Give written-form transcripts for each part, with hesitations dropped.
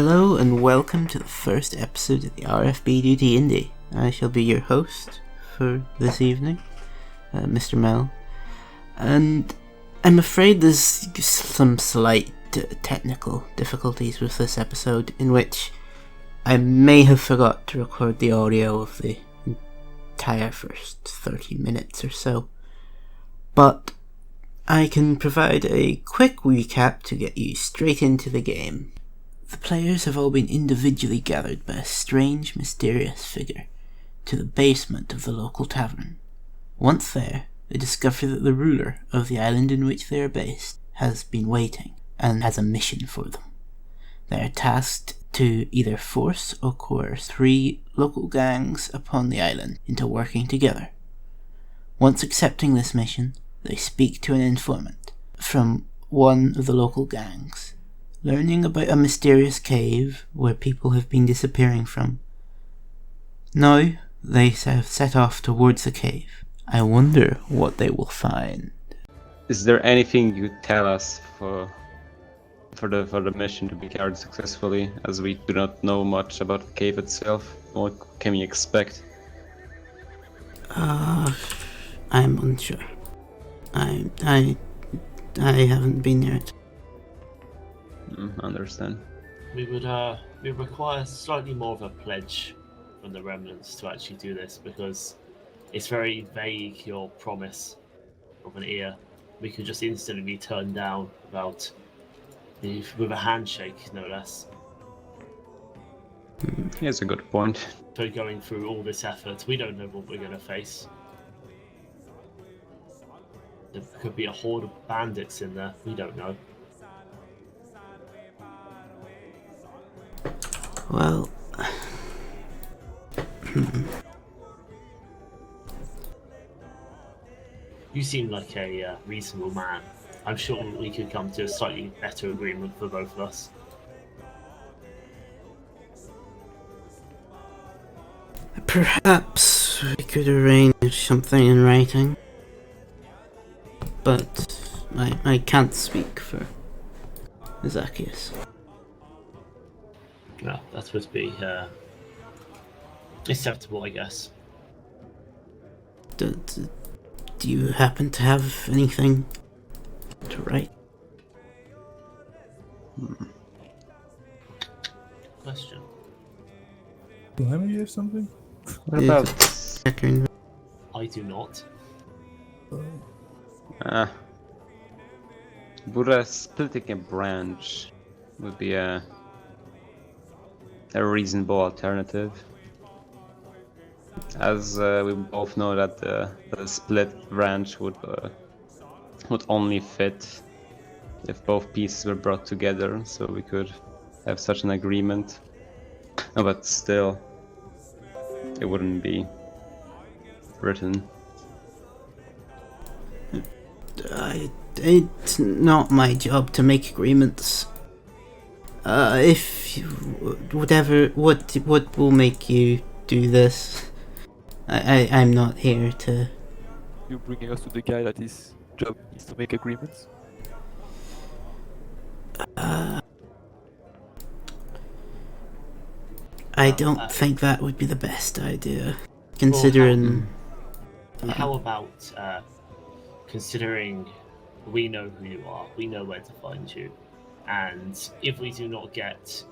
Hello and welcome to the first episode of the RFB Do D&D. I shall be your host for this evening, Mr. Mel, and I'm afraid there's some slight technical difficulties with this episode, in which I may have forgot to record the audio of the entire first 30 minutes or so, but I can provide a quick recap to get you straight into the game. The players have all been individually gathered by a strange, mysterious figure to the basement of the local tavern. Once there, they discover that the ruler of the island in which they are based has been waiting and has a mission for them. They are tasked to either force or coerce 3 local gangs upon the island into working together. Once accepting this mission, they speak to an informant from one of the local gangs, learning about a mysterious cave where people have been disappearing from. Now they have set off towards the cave. I wonder what they will find. Is there anything you tell us for the mission to be carried successfully, as we do not know much about the cave itself? What can we expect? I'm unsure. I haven't been there yet. Understand. We require slightly more of a pledge from the remnants to actually do this, because it's very vague, your promise of an ear. We could just instantly be turned down with a handshake, no less. Here's a good point. So going through all this effort, we don't know what we're going to face. There could be a horde of bandits in there, we don't know. Well, You seem like a reasonable man. I'm sure we could come to a slightly better agreement for both of us. perhaps we could arrange something in writing, but I can't speak for Zacchaeus. No, that would be acceptable, I guess. Do you happen to have anything to write? Question. Blimey, you have something? What about... I do not. Buddha splitting a branch would be a reasonable alternative. As we both know that the split branch would only fit if both pieces were brought together, so we could have such an agreement. But still, it wouldn't be written. It's not my job to make agreements. If what will make you do this? I'm not here to. You're bringing us to the guy that his job is to make agreements? I don't think that would be the best idea, considering. How about considering we know who you are, we know where to find you, and if we do not get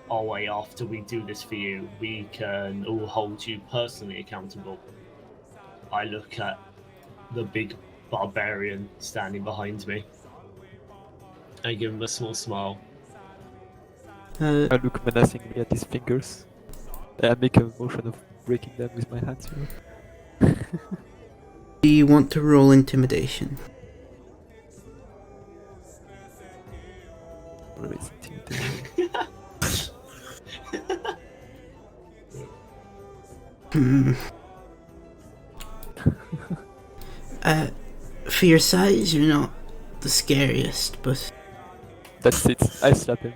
our way after we do this for you, we can all hold you personally accountable. I look at the big barbarian standing behind me. I give him a small smile. I look menacingly at his fingers. I make a motion of breaking them with my hands. Do you want to roll intimidation? What is intimidation? For your size, you're not the scariest, but That's it. I slap him.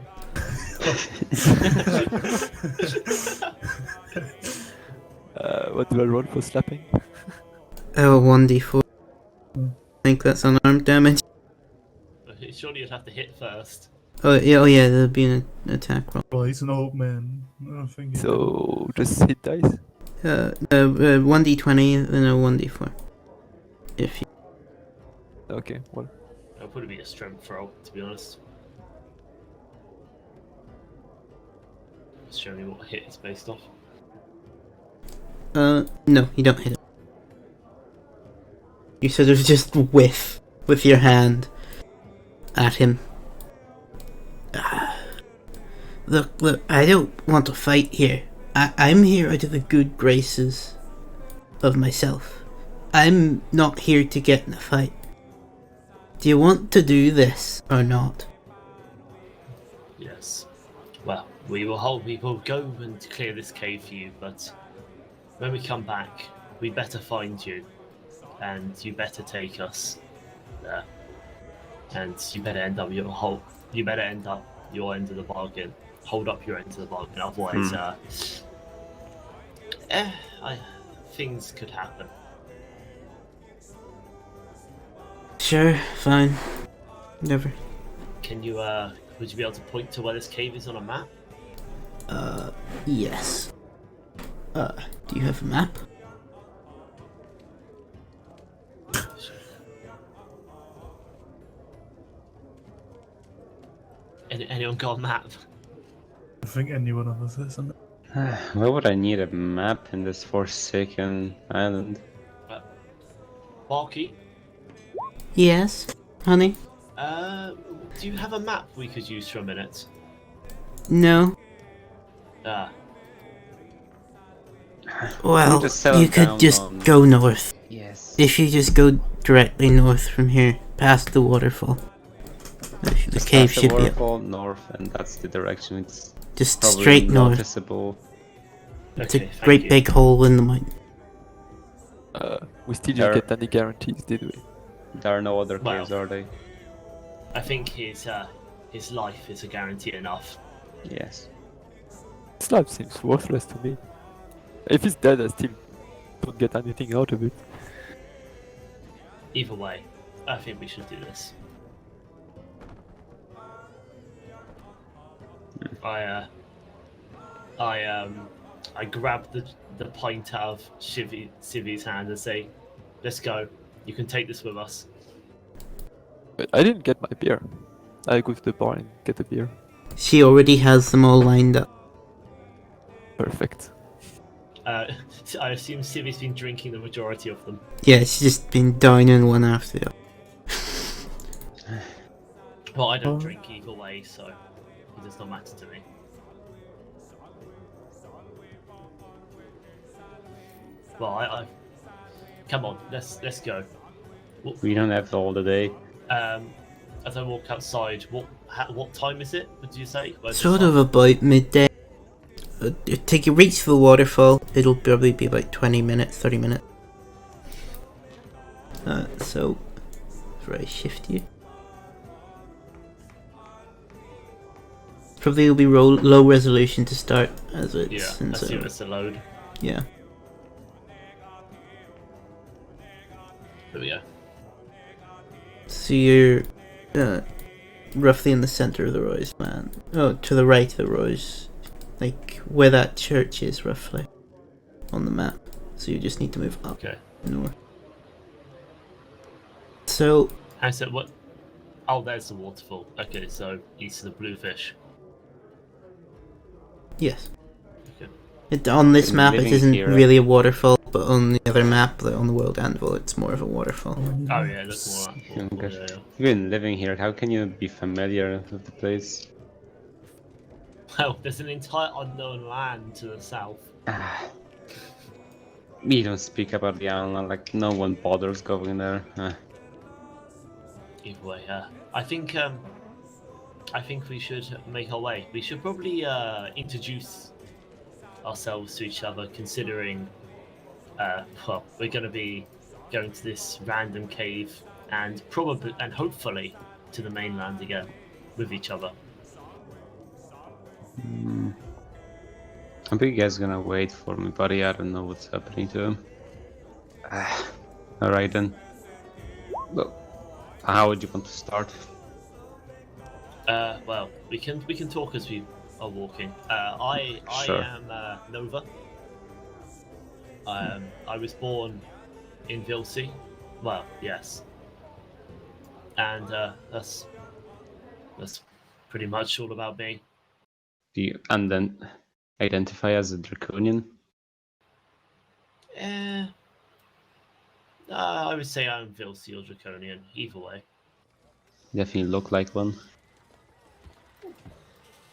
What do I roll for slapping? 1d4. I think that's unarmed damage. Surely you'd have to hit first. Oh yeah, there'll be an attack roll. Well, he's an old man. I don't think he So just hit dice. 1d20 and a 1d4. If you... Okay, well, It'll probably be a strength roll, to be honest. Just show me what hit is based off. No, you don't hit it. You sort of just whiff with your hand at him. Look, I don't want to fight here. I'm here out of the good graces of myself. I'm not here to get in a fight. Do you want to do this or not? Yes. Well, we will go and clear this cave for you, but when we come back, we better find you, and you better take us there, and you better end up your end of the bargain. Hold up your end of the bargain, otherwise, things could happen. Sure, fine. Never. Can you, would you be able to point to where this cave is on a map? Yes. Do you have a map? Anyone got a map? I think any one of us has an. Why would I need a map in this forsaken island? Barky, Yes, honey? do you have a map we could use for a minute? No. Well, just settle you could down just on- go north. Yes. If you just go directly north from here, past the waterfall. The cave should be up. waterfall north, and that's the direction. It's Just probably straight north. noticeable. It's a Okay, thank great you. big hole in the mountain. we still There- didn't get any guarantees, did we? There are no other Well. caves, are they? I think his life is a guarantee enough. Yes. This life seems worthless to me. If he's dead, I still don't get anything out of it. Either way, I think we should do this. I grab the pint out of Civi's hand and say, "Let's go. You can take this with us." But I didn't get my beer. I go to the bar and get a beer. She already has them all lined up. Perfect. I assume Civi's been drinking the majority of them. Yeah, she's just been downing one after the other. Well, I don't drink either way, so it does not matter to me. Well, I come on, let's go. We don't have all the day. As I walk outside, what time is it? What did you say? Where's the Sort sun? of about midday. Take you reach the waterfall, it'll probably be about 20 minutes, 30 minutes. So, before I shift you. Probably will be low resolution to start, as it's Yeah, since I assume it's a load. yeah. There we go. So you're roughly in the center of the Roy's land. Oh, to the right of the Roy's. Like where that church is, roughly. On the map. So you just need to move up Okay. north. So, I said what? Oh, there's the waterfall. Okay, so east of the Bluefish. yes. Okay. On this I'm map, it living isn't here, really a waterfall, but on the other map, on the World Anvil, it's more of a waterfall. Oh yeah, that's more. Oh, Waterfall, gosh. yeah. You've been living here. How can you be familiar with the place? Well, there's an entire unknown land to the south. We don't speak about the island, like no one bothers going there. Either way, I think we should make our way. We should probably introduce ourselves to each other, considering well, we're going to be going to this random cave and hopefully to the mainland again with each other. I think you guys gonna wait for me, buddy. I don't know what's happening to him. Alright then. Well, how would you want to start? Well, we can talk as we are walking. I Sure. am Nova. I was born in Vilsey. Well, yes, and that's pretty much all about me. Do you and then identify as a draconian? Eh, I would say I'm Vilsey or Draconian. Either way, Definitely look like one.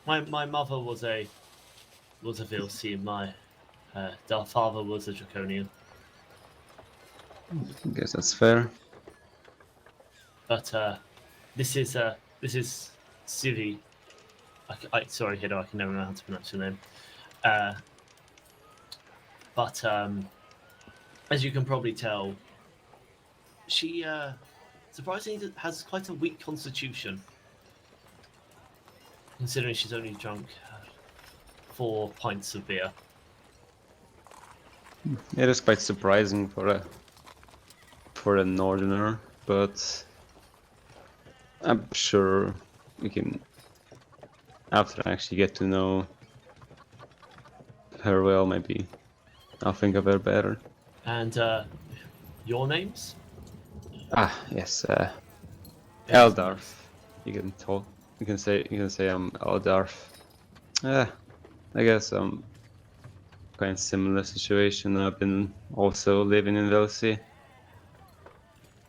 my mother was a Vilsey, and my father was a Draconian. I guess that's fair. But this is Sivi. Sorry, Hido, I can never know how to pronounce your name. But as you can probably tell, she surprisingly has quite a weak constitution, considering she's only drunk 4 pints of beer. It is quite surprising for a northerner, but I'm sure we can, after I actually get to know her well, maybe I'll think of her better. And your names? Ah, yes, Eldarf. You can talk. You can say I'm Eldarf. I guess I'm quite in similar situation. I've been also living in Velsi.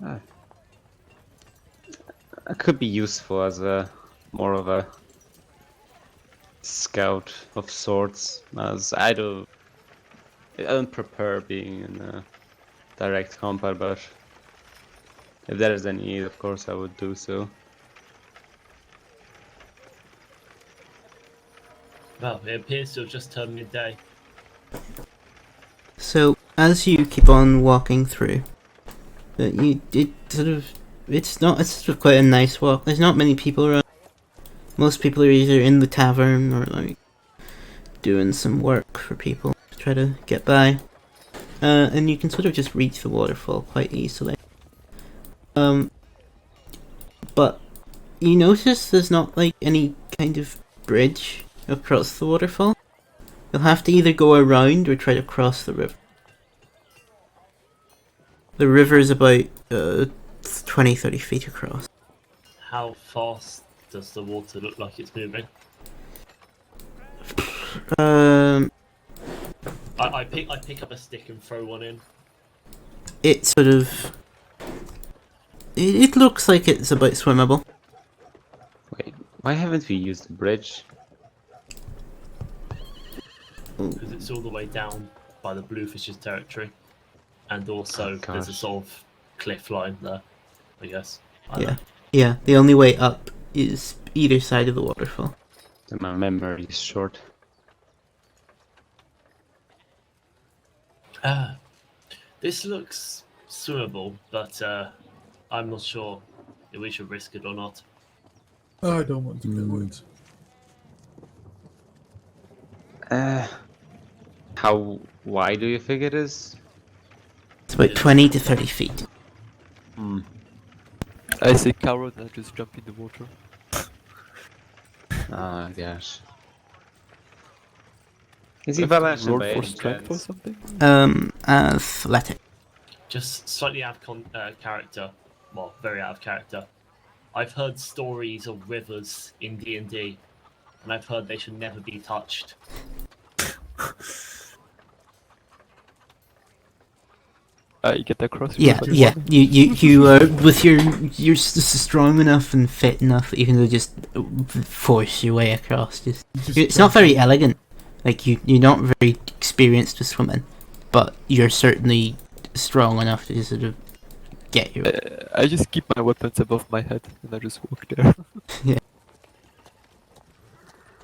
I could be useful as a more of a scout of sorts, as I don't prefer being in a direct combat, but if there is any need, of course I would do so. Well, it appears to have just turned midday. So as you keep on walking through, it's sort of quite a nice walk. There's not many people around. Most people are either in the tavern or like doing some work for people to try to get by. And you can sort of just reach the waterfall quite easily. But you notice there's not like any kind of bridge across the waterfall. You'll have to either go around or try to cross the river. The river is about 20-30 feet across. How fast does the water look like it's moving? I pick up a stick and throw one in. It sort of... It looks like it's about swimmable. Wait, why haven't we used the bridge? Because it's all the way down by the Bluefish's territory. And also, there's a sort of cliff line there, I guess. Yeah, the only way up is either side of the waterfall. My memory is short. This looks swimmable, but I'm not sure if we should risk it or not. I don't want to get wet. How wide do you think it is? It's about 20 to 30 feet. I say Carrot and I just jump in the water. Ah, gosh. Is he Do I have to Valentian roll by for any strength or chance? something? Athletic. Just slightly out of character. Well, very out of character. I've heard stories of rivers in D&D, and I've heard they should never be touched. You get across. Yeah. You with you're strong enough and fit enough that you can just force your way across. It's not very elegant. Like you're not very experienced with swimming, but you're certainly strong enough to just sort of get your. I just keep my weapons above my head and I just walk there. Yeah.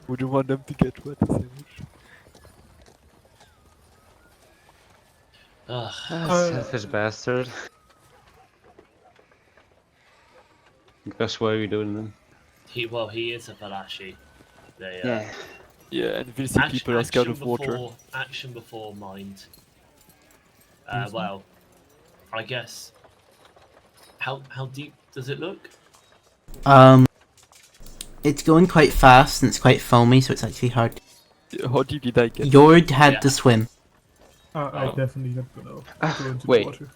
Wouldn't want them to get wet as much. Selfish bastard. Gosh, why are we doing them? He is a Valashi. Yeah, and Vilsi people are scared of water. Action before mind. Well, I guess. How deep does it look? It's going quite fast and it's quite foamy, so it's actually hard. How deep did I get? Jord had to swim. I definitely not gonna go into wait. the water.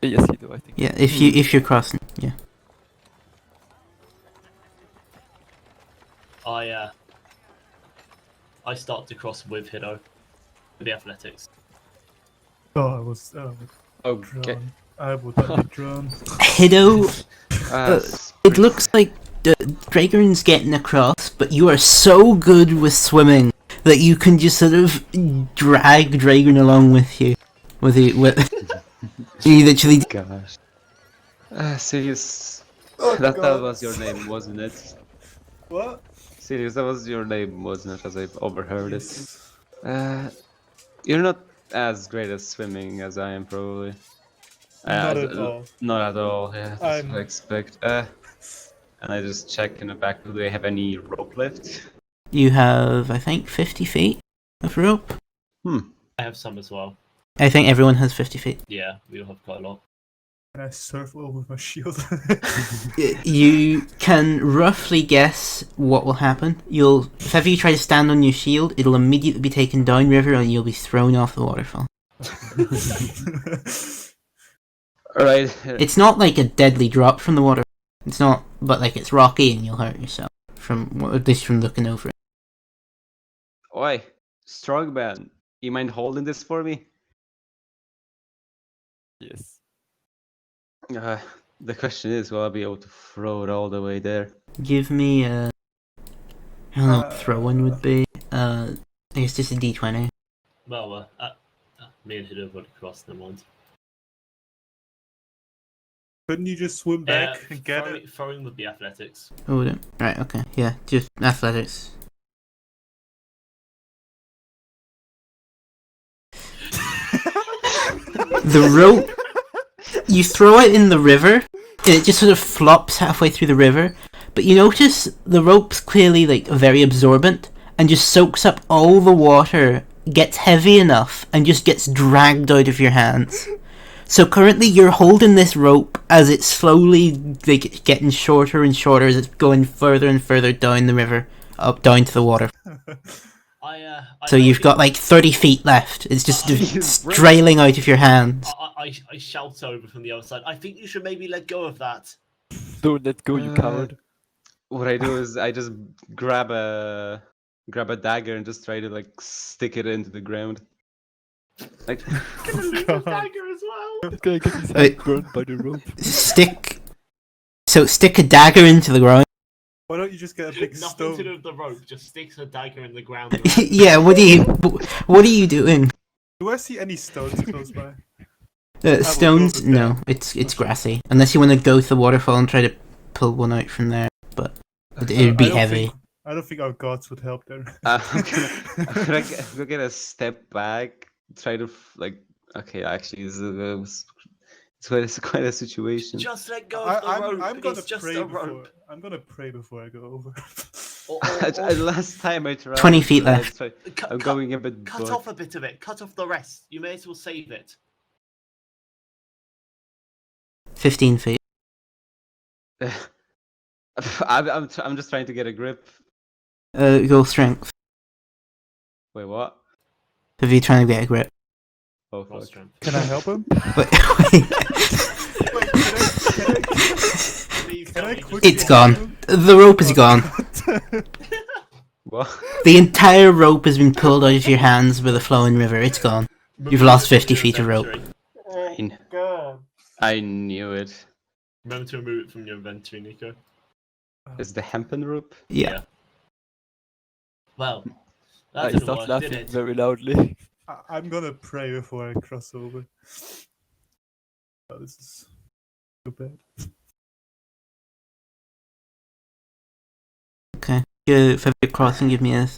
Yes, you do, I think. Yeah, if you're crossing, yeah. I start to cross with Hiddo with the athletics. Oh, I was Okay. drawn. I would not be drawn. Hiddo, Uh, it looks like Dragon's getting across, but you are so good with swimming that you can just sort of drag Dragon along with you. With you literally. Gosh. Sirius. Oh, that God. was your name, wasn't it? What? Sirius, that was your name, wasn't it? As I overheard it. You're not as great at swimming as I am, probably. Not at all. Not at all. Yeah, that's what I expect. And I just check in the back. Do they have any rope lift? You have, I think, 50 feet of rope. I have some as well. I think everyone has 50 feet. Yeah, we all have quite a lot. Can I surf over with my shield? You can roughly guess what will happen. If ever you try to stand on your shield, it'll immediately be taken downriver and you'll be thrown off the waterfall. Alright. It's not like a deadly drop from the water. It's not, but like it's rocky and you'll hurt yourself at least from looking over it. Oi, Strongman, you mind holding this for me? Yes. The question is, will I be able to throw it all the way there? Give me I don't know what throw-in would be. I guess just a d20. Well, me and Hiddo would cross them once. Couldn't you just swim back and get it? Throwing would be athletics. Oh, right, okay. Yeah, just athletics. The rope, you throw it in the river, and it just sort of flops halfway through the river, but you notice the rope's clearly like very absorbent, and just soaks up all the water, gets heavy enough, and just gets dragged out of your hands. So currently you're holding this rope as it's slowly like getting shorter and shorter as it's going further and further down the river, up down to the water. So you've got like 30 feet left. It's just strailing out of your hands. I shout over from the other side. I think you should maybe let go of that. Don't let go, you coward. What I do is I just grab a dagger and just try to like stick it into the ground. Like Dagger as well. This guy gets his head burned by the rope. Stick a dagger into the ground. Why don't you just get a big Nothing stone? to do with the rope. Just sticks a dagger in the ground. Yeah, what are you doing? Do I see any stones close by? Stones? go with No, it's grassy. Unless you want to go to the waterfall and try to pull one out from there, but it would be heavy. I don't think our gods would help there. I'm gonna step back, try to okay, actually, it's quite a situation. Just let go of the rope. I'm gonna it's just pray a before. rope. I'm gonna pray before I go over. Last time I tried. 20 feet left. I'm going a bit. Cut off a bit of it. Cut off the rest. You may as well save it. 15 feet. I'm just trying to get a grip. Go strength. Wait, what? If you're trying to get a grip. Oh, Roll fuck. strength. Can I help him? Wait. Can I quickly It's gone. The rope is gone. What? The entire rope has been pulled out of your hands by the flowing river. It's gone. You've lost 50 feet of rope. I knew it. Remember to remove it from your inventory, Nico. Is the hempen rope? Yeah. Well, I that didn't start work, laughing did it? very loudly. I'm gonna pray before I cross over. Oh, this is so bad. Okay. For the crossing, give me a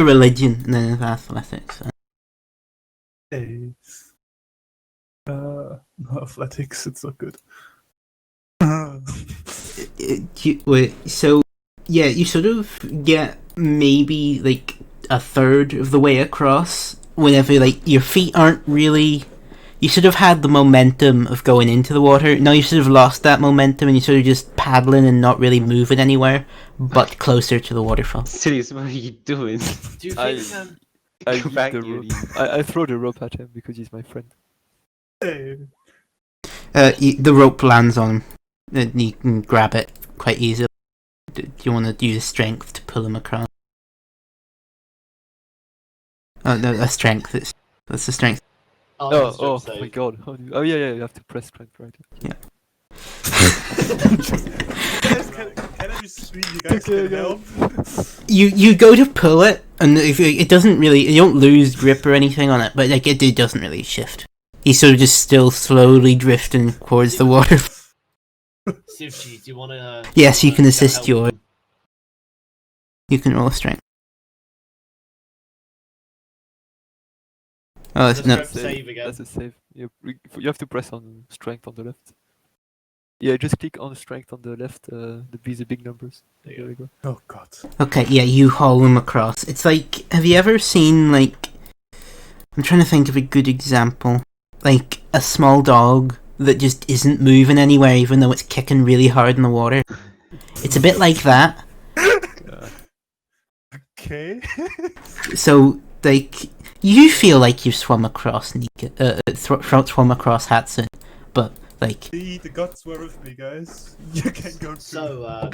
religion and then an athletics. Hey. No athletics. It's not good. So yeah, you sort of get maybe like a third of the way across whenever like your feet aren't really you should have had the momentum of going into the water. Now you should have lost that momentum and you're sort of just paddling and not really moving anywhere, but closer to the waterfall. Serious, what are you doing? Do you I- think? I Go use back the here, rope. you- I throw the rope at him because he's my friend. Hey. The rope lands on him, and you can grab it quite easily. Do you want to use strength to pull him across? Oh no, that's strength. That's the strength. It's Oh strength my save. god. Oh yeah, you have to press strength, right? Yeah. Guys, can I just swing you guys Okay, can help? You go to pull it, and it doesn't really. You don't lose grip or anything on it, but like it doesn't really shift. He's sort of just still slowly drifting towards the water. Sivji, do you want to? Yes, you can assist your. You can roll a strength. Oh, That's no. correct. Save again. That's a save. You have to press on strength on the left. Yeah, just click on strength on the left. These are big numbers. There we go. Oh god. Okay, yeah, you haul him across. It's like, have you ever seen, like, I'm trying to think of a good example. Like, a small dog that just isn't moving anywhere even though it's kicking really hard in the water. It's a bit like that. Okay. So, like, you feel like you've swum across Nika, swum across Hatsun, but, like... The gods were with me, guys. You can go through. So,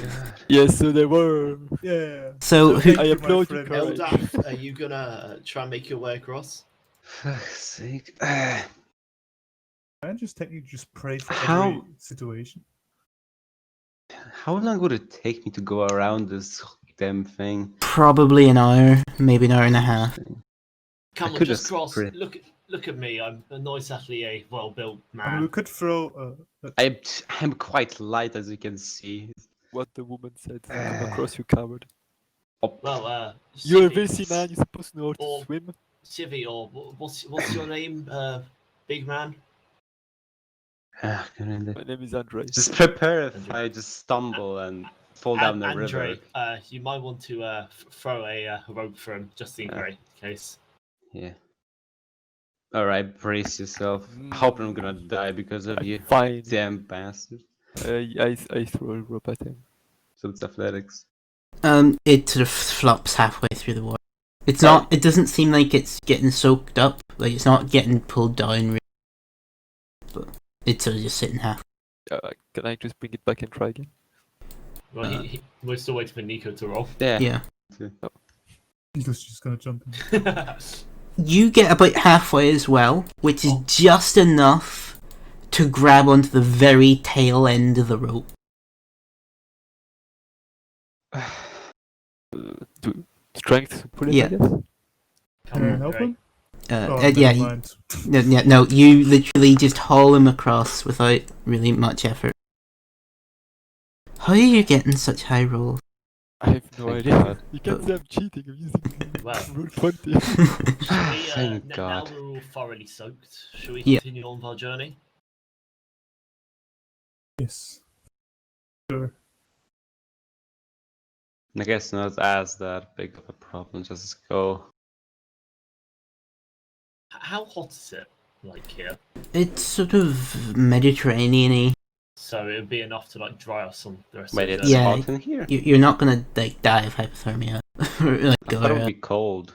Yes, so they were. Yeah. So, who... thank I you, my applaud you, friend. Carl. Eldaf, are you gonna try and make your way across? Fuck's sake. Can I just technically just pray for How- every situation? How long would it take me to go around this damn thing? Probably an hour, maybe an hour and a half. Come I on, could just have cross. sprint. Look at me. I'm a nice athlete, well-built I mean, we man. could throw. I'm quite light, as you can see. What the woman said. Come across, you coward. Op. Well, You're a Civi- Vinci man. You're supposed to know how to Or- swim. Civi, or what's your name, big man? Ah, good. My name is Andre. Just prepare if I just stumble and fall down the Andre, river. you might want to throw a rope for him, just in case. Yeah. Alright, brace yourself. I hope I'm gonna die because of you. Fine. Damn bastard. I throw a rope at him. So it's athletics. It sort of flops halfway through the water. It's not, it doesn't seem like it's getting soaked up, like it's not getting pulled down really. But it's sort of just sitting half. Can I just bring it back and try again? Well, we're still waiting for Nico to roll. Yeah. Nico's just gonna jump in. You get about halfway as well, which is just enough to grab onto the very tail end of the rope. Strength to pull it, Yeah. I guess? Come Can I on, help Gray. him? Yeah, never mind. no, you literally just haul him across without really much effort. How are you getting such high rolls? I have no Thank idea. God. You can't say I'm cheating. I'm using Well, roll 20. shall we, Thank now God. we're all thoroughly soaked. Shall we Yeah. continue on with our journey? Yes. Sure. I guess not as that big of a problem. Just go. How hot is it, like here? It's sort of Mediterranean-y. So it would be enough to like dry us on the rest Wait, of the it's journey. Yeah. hot in here. You're not gonna like die of hypothermia. Or, like, I thought it would be cold.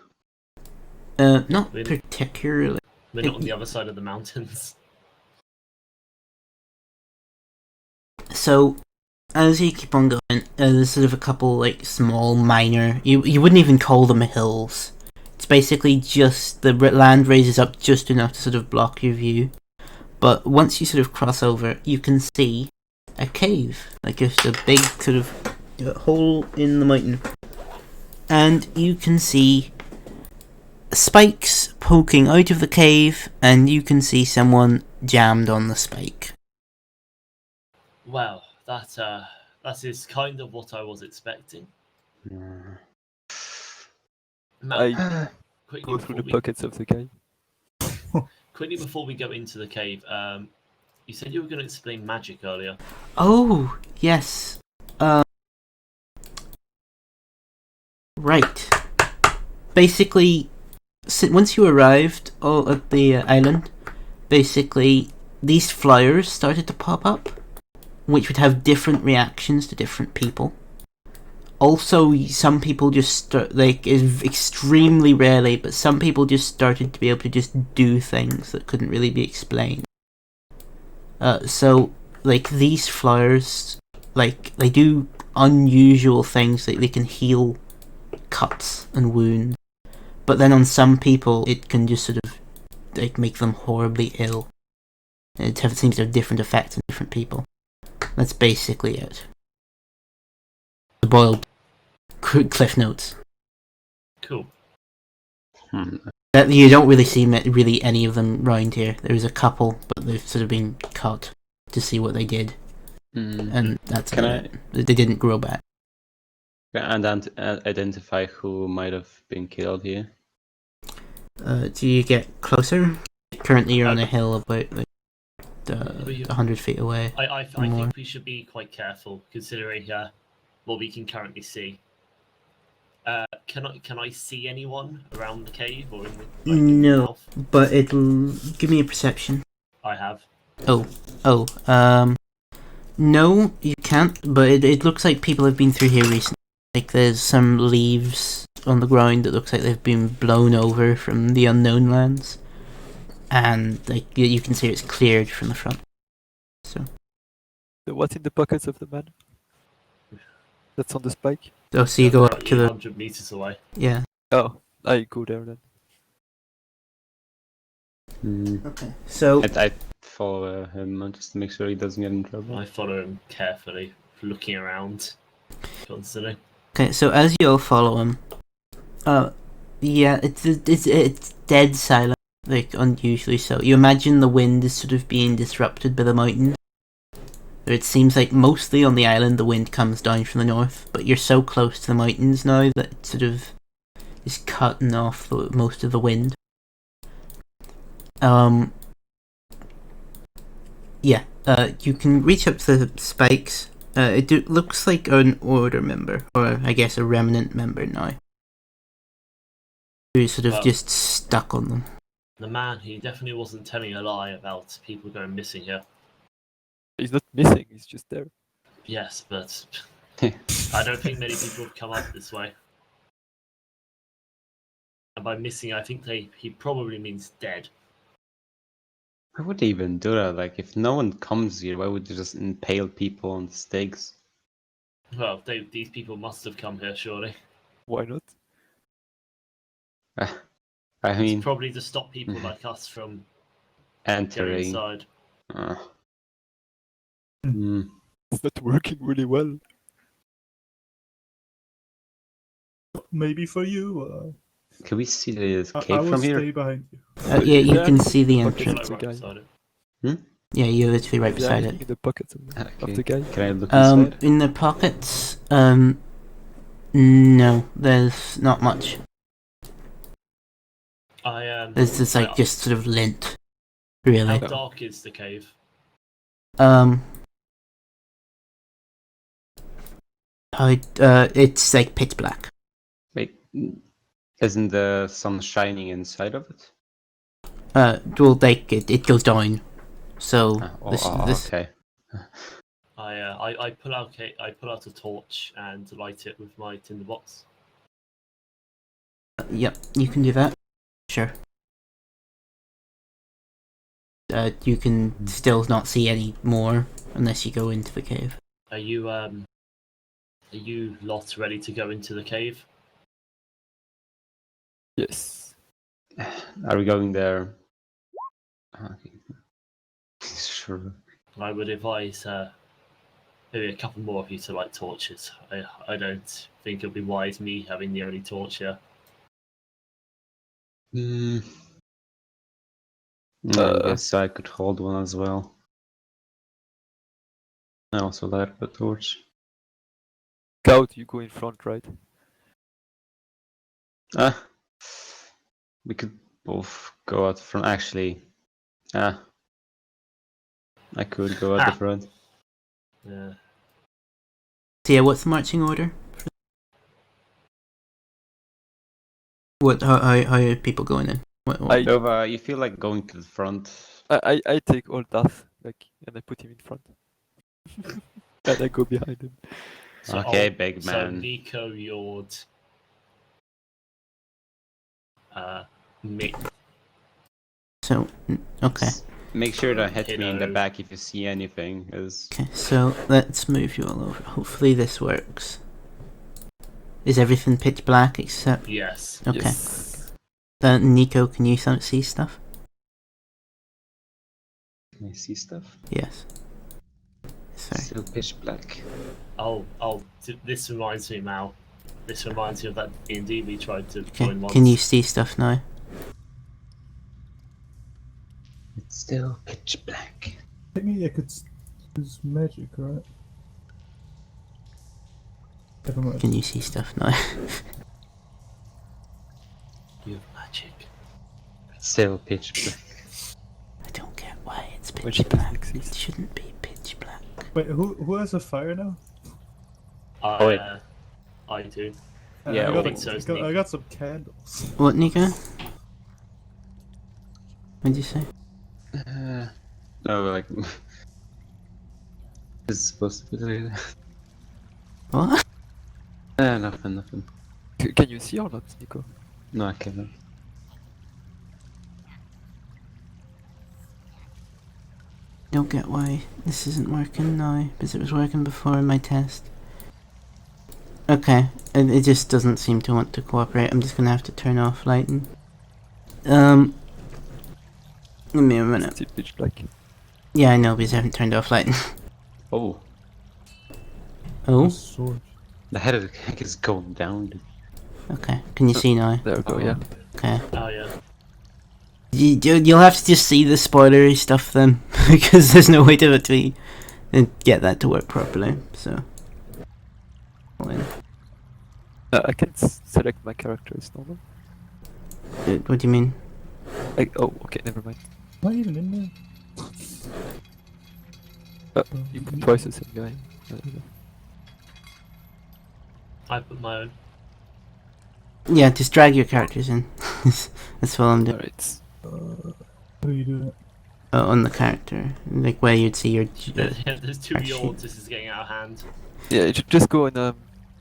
not Really? particularly. We're not on the other side of the mountains. So, as you keep on going, there's sort of a couple like small, minor. You wouldn't even call them hills. It's basically just the land raises up just enough to sort of block your view. But once you sort of cross over, you can see a cave, like just a big sort of hole in the mountain, and you can see spikes poking out of the cave, and you can see someone jammed on the spike. Well, that is kind of what I was expecting. Mm. Matt, I quickly go through before the we pockets of the guy. quickly before we go into the cave, you said you were going to explain magic earlier. Oh, yes. Right. Basically, once you arrived at the island, basically these flyers started to pop up, which would have different reactions to different people. Also, some people just extremely rarely, but some people just started to be able to just do things that couldn't really be explained. So these flyers, they do unusual things. They can heal cuts and wounds, but then on some people it can just sort of make them horribly ill. It seems to have different effects on different people. That's basically it. The boiled cliff notes. Cool. That you don't really see really any of them round here. There's a couple, but they've sort of been cut to see what they did, and that's it. They didn't grow back. And identify who might have been killed here. Do you get closer? Currently, you're on a hill about 100 feet away. I think we should be quite careful considering what we can currently see. Can I see anyone around the cave or in the no, but it'll give me a perception. I have. No, you can't. But it looks like people have been through here recently. Like there's some leaves on the ground that looks like they've been blown over from the unknown lands, and you can see it's cleared from the front. So what's in the pockets of the man? That's on the spike. Oh, so you go up to the 100 meters away. Yeah. Oh, I go there then. Okay. So I follow him just to make sure he doesn't get in trouble. I follow him carefully, looking around constantly. Okay, so as you all follow him, yeah, it's dead silent, unusually so. You imagine the wind is sort of being disrupted by the mountains. It seems like mostly on the island the wind comes down from the north, but you're so close to the mountains now that it sort of is cutting off most of the wind. You can reach up to the spikes. It looks like an order member, or I guess a remnant member now. Who's sort of just stuck on them. The man, he definitely wasn't telling a lie about people going missing here. He's not missing, he's just there. Yes, but I don't think many people have come up this way. And by missing, I think he probably means dead. Why would they even do that? Like, if no one comes here, why would they just impale people on the stakes? Well, these people must have come here, surely. Why not? I mean, it's probably to stop people like us from entering. getting inside. It's not working really well. Maybe for you. Can we see the I cave will from stay here? behind you. Yeah, you can see the Pockets entrance. of the guy. Beside it. Yeah, you're literally right Is there beside anything it. in the pockets of the guy? Can I look inside? In the pockets, no, there's not much. There's just just sort of lint, really. How dark is the cave? It's like pitch black. Wait, isn't the sun shining inside of it? Well, it goes down. So this okay. I pull out a torch and light it with my tinderbox. Yep, you can do that. Sure. You can still not see any more unless you go into the cave. Are you lot ready to go into the cave? Yes. Are we going there? Okay. Sure. I would advise maybe a couple more of you to light torches. I don't think it'll be wise me having the only torch here. I guess I could hold one as well. I also light up a torch. Scout, you go in front, right? We could both go out front. Actually, I could go out the front. Yeah. So yeah, what's the marching order? How are people going in? What? Nova, you feel like going to the front I take all Darth, like, and I put him in front. And I go behind him. So, Okay, big So man. Nico, Yord, Mick, So, okay. Make sure to hit me in the Hiddo. back if you see anything, is Okay, so let's move you all over. Hopefully this works. Is everything pitch black except... Yes. Okay. Yes. Nico, can you see stuff? Can I see stuff? Yes. Sorry. Still pitch black. This reminds me, Mal. This reminds me of that D&D we tried to Okay, join once. can you see stuff now? It's still pitch black. Technically, I could use magic, right? Never mind. Can you see stuff now? You have magic. It's still pitch black. I don't get why it's pitch Magic doesn't black. It exist. shouldn't be pitch black. Wait, who has a fire now? wait. I do. Yeah, I well, got, so it's I neat. got some candles. What, Nico? What'd you say? No, like... It's supposed to be like... What? Nothing. Can you see or not, Nico? No, I cannot. Don't get why this isn't working now, because it was working before in my test. Okay, it just doesn't seem to want to cooperate. I'm just gonna have to turn off lighting. Give me a minute. Still pitch black. Yeah, I know, because I haven't turned off lighting. Oh, Oh, Sword. the head of the cake is going down. Dude. okay. Can you see now? There we go, yeah. Okay. Oh yeah. You'll have to just see the spoilery stuff then, because there's no way to get that to work properly. So, I can't select my character as normal. what do you mean? Oh, okay, never mind. Not even in there. You put twice the same guy. I put my own. Yeah, just drag your characters in. That's what I'm doing. Alright. How do you do that? On the character, like where you'd see your. There's two Actually- Yords. This is getting out of hand. Yeah, you should just go on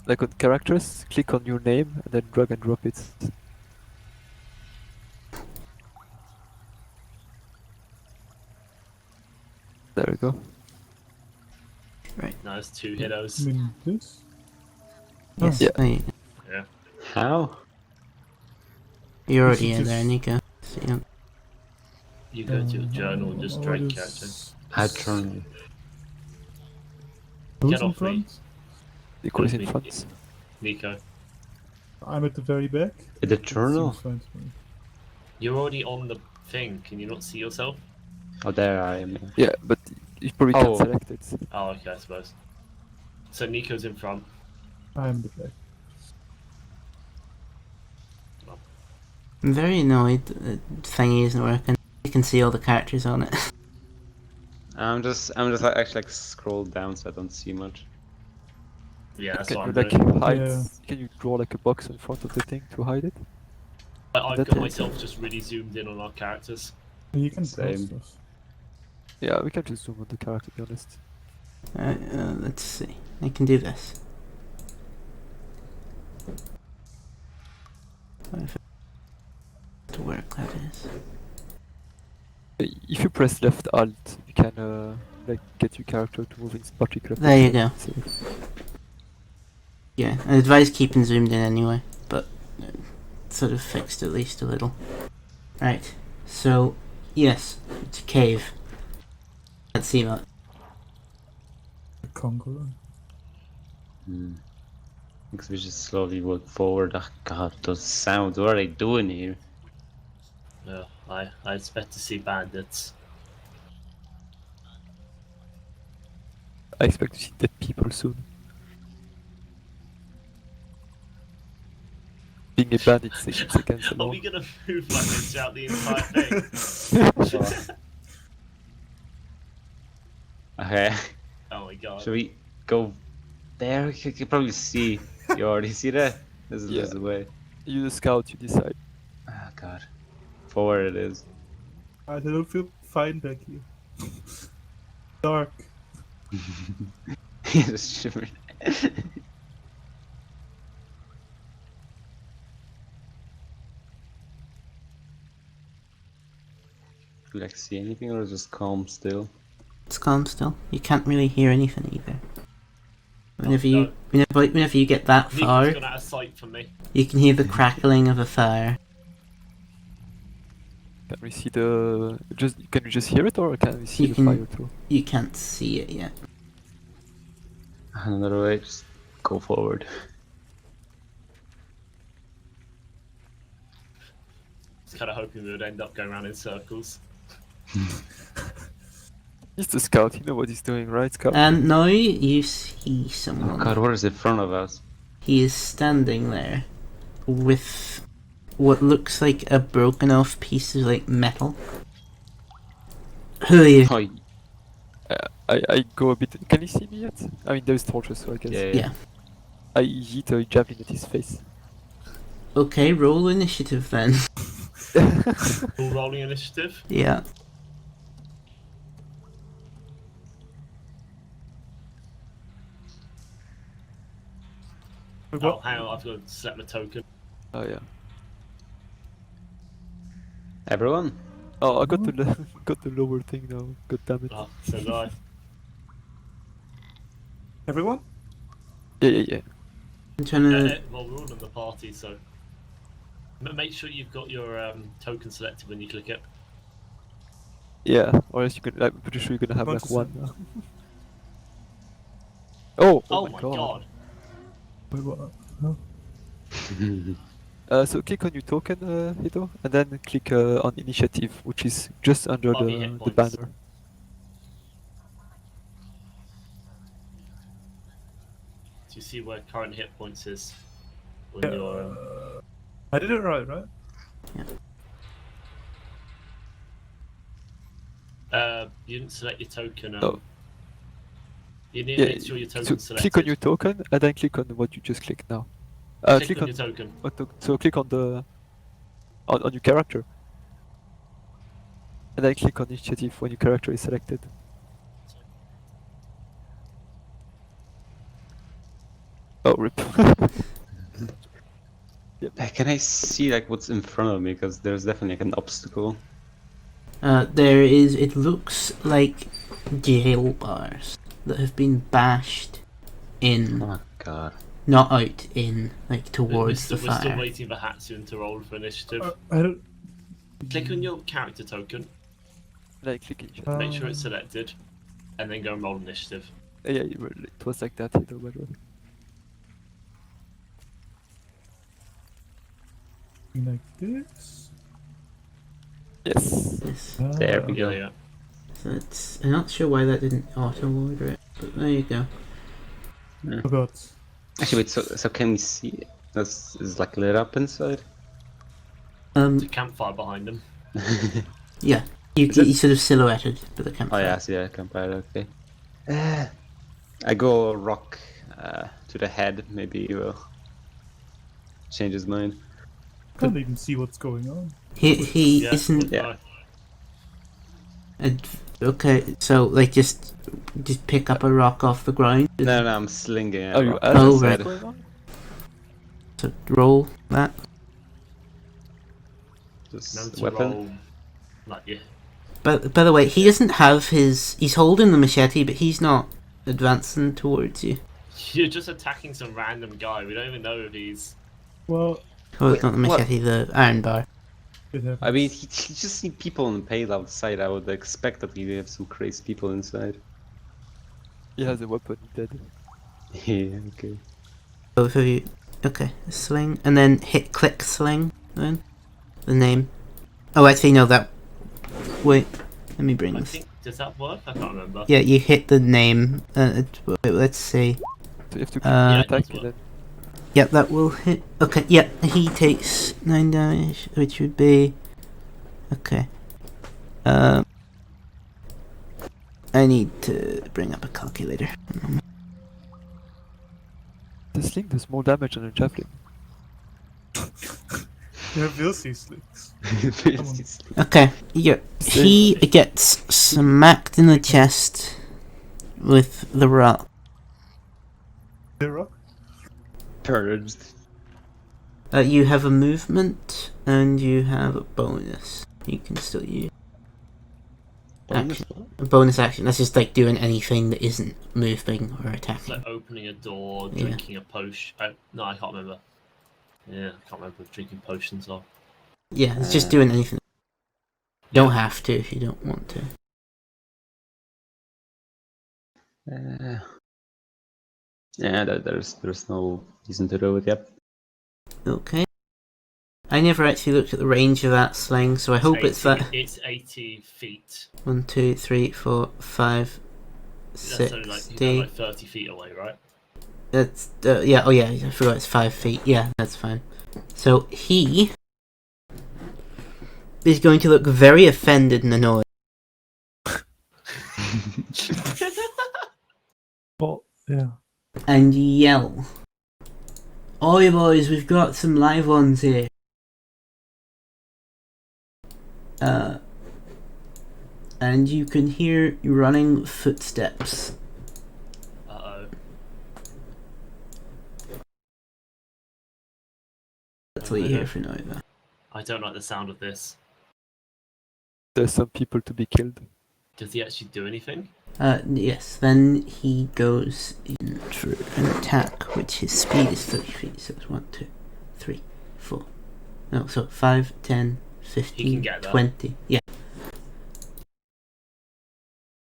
like on characters, click on your name, and then drag and drop it. There we go. No, it's two I Hiddos. mean, this? Yes, Yeah. Yeah. How? You're already This is in there, just- Nico. So, yeah. You go to your journal and just drag what character. is- I turn. Who's Get in off me. front? Nico is in Me. front. Nico, I'm at the very back. The journal? Seems fine to me. you're already on the thing. Can you not see yourself? Oh, there I am. Yeah, but you probably Oh. can't select it. Oh, okay, I suppose. So Nico's in front. I'm the back. I'm very annoyed that the thingy isn't working. You can see all the characters on it. I'm just like, actually like scroll down so I don't see much. Yeah, that's Can what you I'm like doing. hide? Yeah. Can you draw like a box in front of the thing to hide it? I've that got is- myself just really zoomed in on our characters. You can draw Same. stuff. Yeah, we can just zoom on the character, to be honest. Let's see. I can do this. If it to work, that is. If you press left alt, you can like get your character to move in particular. There you go. So, Yeah, I advise keeping zoomed in anyway, but sort of fixed at least a little. Right, so yes, it's a cave. Let's see that. The Conqueror. Because we just slowly walk forward. Oh god, those sounds. What are they doing here? Yeah, I expect to see bandits. I expect to see dead people soon. Being a bandit takes seconds Are we alone. gonna move like this throughout the entire thing? Okay, Oh my god. should we go there? You can probably see. You already see that? There's Yeah. a way. You the scout, you decide. Oh god. Forward it is. I don't feel fine back here. Dark. He just shivered. Do you like see anything or just calm still? It's calm still. You can't really hear anything either. Whenever no. whenever you get that Nico's far, gone out of sight for me. you can hear the crackling of a fire. Can we see the... Can we just hear it, or can we see You the can- fire too? You can't see it yet. Another way, just go forward. I was kind of hoping we would end up going around in circles. He's the scout, you know what he's doing, right, scout? And now you see Oh someone. god, what is in front of us? He is standing there with what looks like a broken off piece of like metal. Who are you? Oh, I go a bit... Can he see me yet? I mean, there's torches, so I guess. yeah. Yeah. I yeet a javelin at his face. Okay, roll initiative then. All rolling initiative. Yeah. Oh, hang on, I've got to select my token. Oh yeah. Everyone? Oh, I got got the lower thing now. God damn it. Oh, so did I. Everyone? Yeah. I'm trying to. Well, we're all in the party, so make sure you've got your token selected when you click it. Yeah, or else you can... I'm pretty sure you're gonna have like 1%. one now. Oh Oh, my my god. god. Wait, what? Huh? So click on your token, Hito, and then click on initiative, which is just under Above your hit the points. banner. Do you see where current hit points is? When Yeah, you're, I did it right? you didn't select your token. Oh. You need to Yeah, make sure your so token's selected. click on your token, and then click on what you just clicked now. Click on your token. So click on the on your character, and then click on initiative when your character is selected. Oh, rip. Can I see like what's in front of me? Because there's definitely like an obstacle. There is. It looks like jail bars that have been bashed in, Oh god. not out in, like towards the We're still fire. waiting for Hatsune to roll for initiative. I don't. Click on your character token, Then click initiative. make sure it's selected, and then go and roll initiative. Yeah, it was like that, Hito, by the way. Like this? Yes. Yes. There we go. Yeah. So it's. I'm not sure why that didn't auto order it, but there you go. Oh god. Actually, wait. So can we see it? That's is like lit up inside. There's a campfire behind them. Yeah. You Is it- sort of silhouetted by the Oh campfire. yeah, I see that campfire. Okay. I go rock to the head. Maybe he will change his mind. Can't even see what's going on. He Yeah. isn't. Yeah. Okay, so like just pick up a rock off the ground. No, I'm slinging it. Are you rock. asked Oh, what's right. going on? So roll that. Just Now to weapon. roll, like yeah. But by the way, he doesn't have his. He's holding the machete, but he's not advancing towards you. You're just attacking some random guy. We don't even know if he's. Well, Oh, Wait, it's not the what? machete, the iron bar. it happens. I mean, he just see people impaled outside. I would expect that he'd have some crazy people inside. He has a weapon, dead. Yeah. Okay. Both of you. Okay, sling, and then hit click sling. Then the name. Oh, actually, no. That. Wait, let me bring I this. think does that work? I can't remember. Yeah, you hit the name. Wait, let's see. So you have to click Yeah, it does attack, and work. then Yeah, that will hit. Okay, yeah, he takes 9 damage, which would be. Okay. I need to bring up a calculator. the sling does more damage than a javelin. Yeah, we'll see slicks. Okay, yeah. He gets smacked in the chest with the rock. The rock? Purged. You have a movement and you have a bonus. You can still use action. A bonus action. That's just like doing anything that isn't moving or It's attacking. like opening a door, Yeah. drinking a potion. No, I can't remember. Yeah, I can't remember if drinking potions are. Yeah, it's just doing anything. You don't have to if you don't want to. Yeah, there's no reason to do it yet. Okay. I never actually looked at the range of that sling, so I hope it's that. It's 80 feet. 1, 2, 3, 4, 5, That's only like, he's only like 30 feet away, right? That's yeah. Oh yeah, I forgot it's 5 feet. Yeah, that's fine. So he is going to look very offended and annoyed. Well, yeah. And yell, "Oi boys, we've got some live ones here." And you can hear running footsteps. Uh-oh. That's what you hear for now. Though. I don't like the sound of this. There's some people to be killed. Does he actually do anything? Yes. Then he goes in for an attack, which his speed is 30 feet. So it's 1, 2, 3, 4. No, so 5, 10, 15, He can get that. 20. Yeah.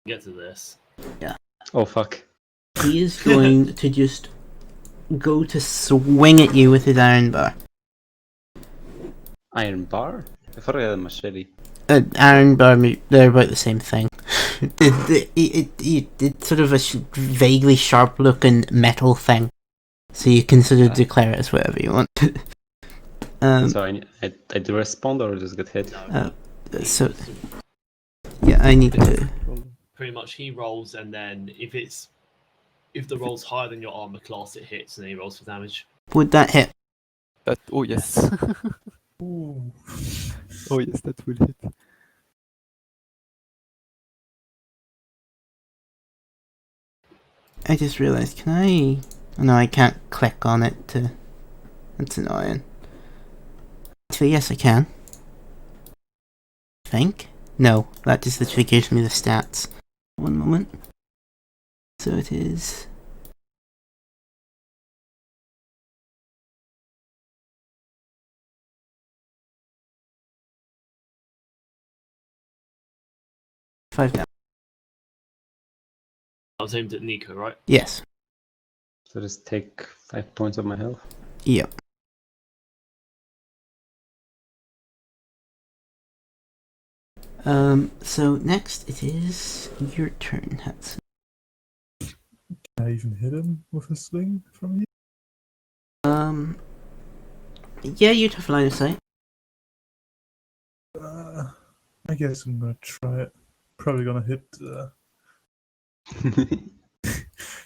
Get to this. Yeah. Oh fuck. He is going to just go to swing at you with his iron bar. Iron bar? I thought I had a machete. Iron bar, they're about the same thing. It's sort of a vaguely sharp-looking metal thing, so you can sort of declare it as whatever you want. So I do respond or just get hit? So yeah, I need to. Pretty much, he rolls, and then if the roll's higher than your armor class, it hits, and then he rolls for damage. Would that hit? Oh yes. Ooh. Oh yes, that will hit. I just realised. Can I? Oh, no, I can't click on it to. That's annoying. Actually, yes, I can. I think. No, that just literally gives me the stats. One moment. So it is. Five down. I was aimed at Nico, right? Yes. So just take 5 points of my health. Yep. So next it is your turn, Hudson. Can I even hit him with a sling from here? Yeah, you'd have line of sight. I guess I'm gonna try it. Probably gonna hit.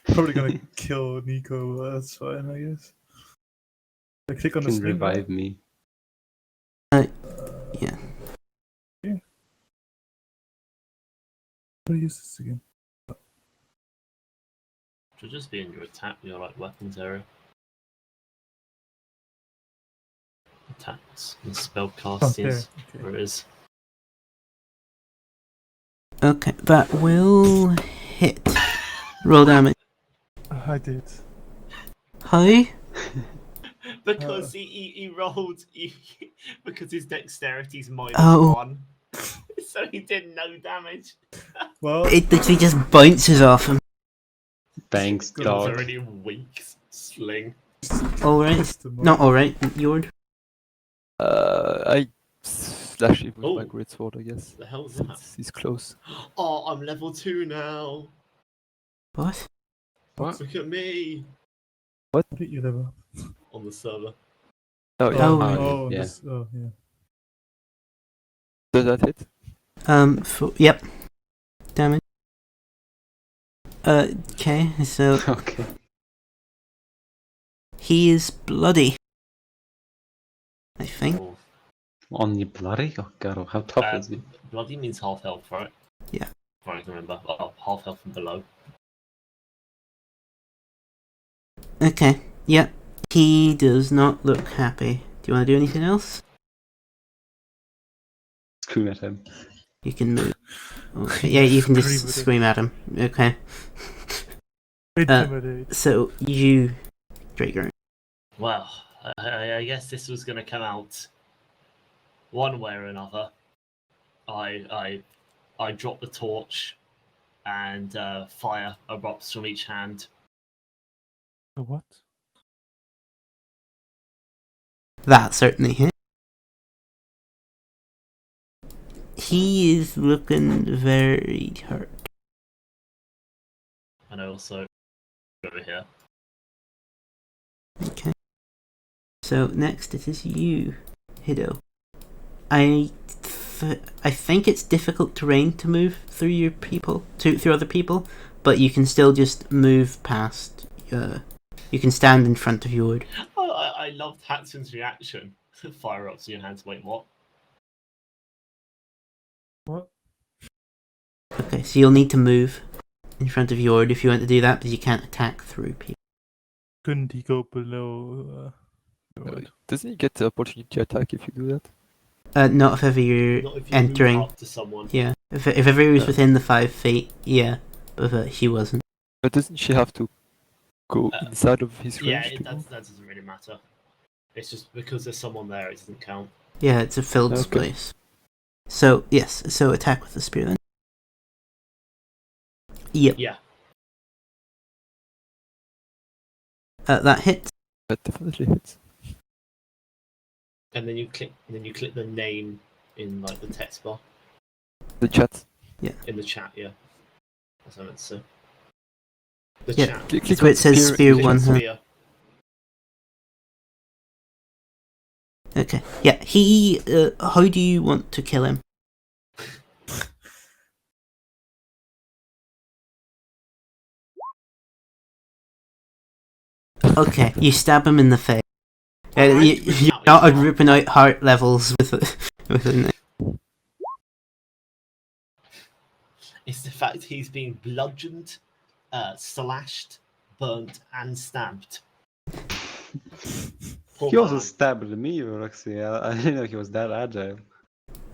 Probably gonna kill Nico, but that's fine, I guess. I click on the Can sling. revive me. Yeah. How do I use this again? Should just be in your attack, your like weapons area. Attacks and spellcasting is where it is. Okay, that will hit. Roll damage. I did. Hi. Because he rolled because his dexterity's minus Oh. 1. So he did no damage. Well, It literally just bounces off him. Thanks, It's dog. already weak sling. Alright. Not alright, Jord. I slash him with my Oh. greatsword, I guess. The hell is that? Since he's close. Oh, I'm level 2 now. What? What? Look at me What did you level? on the server. Oh yeah. Oh. yeah. Yeah. Does that hit? Yep. Damage. Okay, so Okay. he is bloody. I think. Oh. Only bloody? Oh god, how tough is he? Bloody means half health, right? Yeah. If I can remember. Oh, half health and below. Okay, yeah. He does not look happy. Do you want to do anything else? Scream at him. You can move. Okay, yeah, you can just scream at him. Okay. Intimidate. So, you... Drager. Well, I guess this was going to come out one way or another. I drop the torch, and fire erupts from each hand. What? That certainly hit. He is looking very hurt. And I also over here. Okay. So, next it is you, Hido. I think it's difficult terrain to move through your people, through other people, but you can still just move past. You can stand in front of your wood. Oh, I loved Hatson's reaction. Fire ups in your hands. Wait, what? What? Okay, so you'll need to move in front of your wood if you want to do that, but you can't attack through people. Couldn't he go below? Doesn't he get the opportunity attack if you do that? Not if ever you're Not if you entering. move up to someone. Yeah, if ever he was within the 5 feet, yeah, but he wasn't. But doesn't she have to go inside of his range? Yeah, that doesn't really matter. It's just because there's someone there, it doesn't count. Yeah, it's a filled space. So, yes, so attack with the spear then. Yep. Yeah. That hits. That definitely hits. And then you click the name in like the text bar. The chat. Yeah. In the chat, yeah. That's what I meant to say. The Yeah. chat. Click where it says spear Click one. on spear. Okay. Yeah. He. How do you want to kill him? Okay. You stab him in the face. You're not ripping out heart levels with it. It's the fact he's being bludgeoned, slashed, burnt, and stabbed. He also stabbed me, Roxy. I didn't know he was that agile.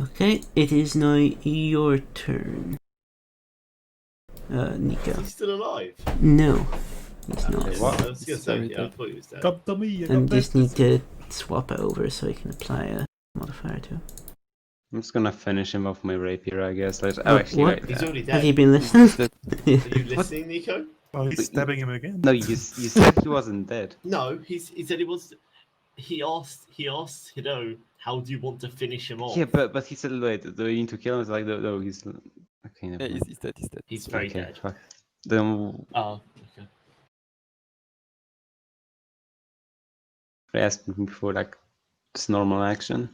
Okay, it is now your turn. Nico. Is he still alive? No, he's not. What? I was gonna say, yeah, I thought he was dead. Come to me. And just need to swap it over so I can apply a modifier to him. I'm just gonna finish him off my rapier, I guess. Like, What? wait. He's already dead. Have you been listening? Are you listening, Nico? Oh, he's stabbing him again. No, you said he wasn't dead. No, he said he was. He asked Hido, how do you want to finish him off? Yeah, but he said, wait, do you need to kill him? It's like, no, he's... Okay, never Yeah, mind. he's dead, he's dead. He's very Okay, dead. fuck. Then Oh, okay. I asked him before, like, just normal action.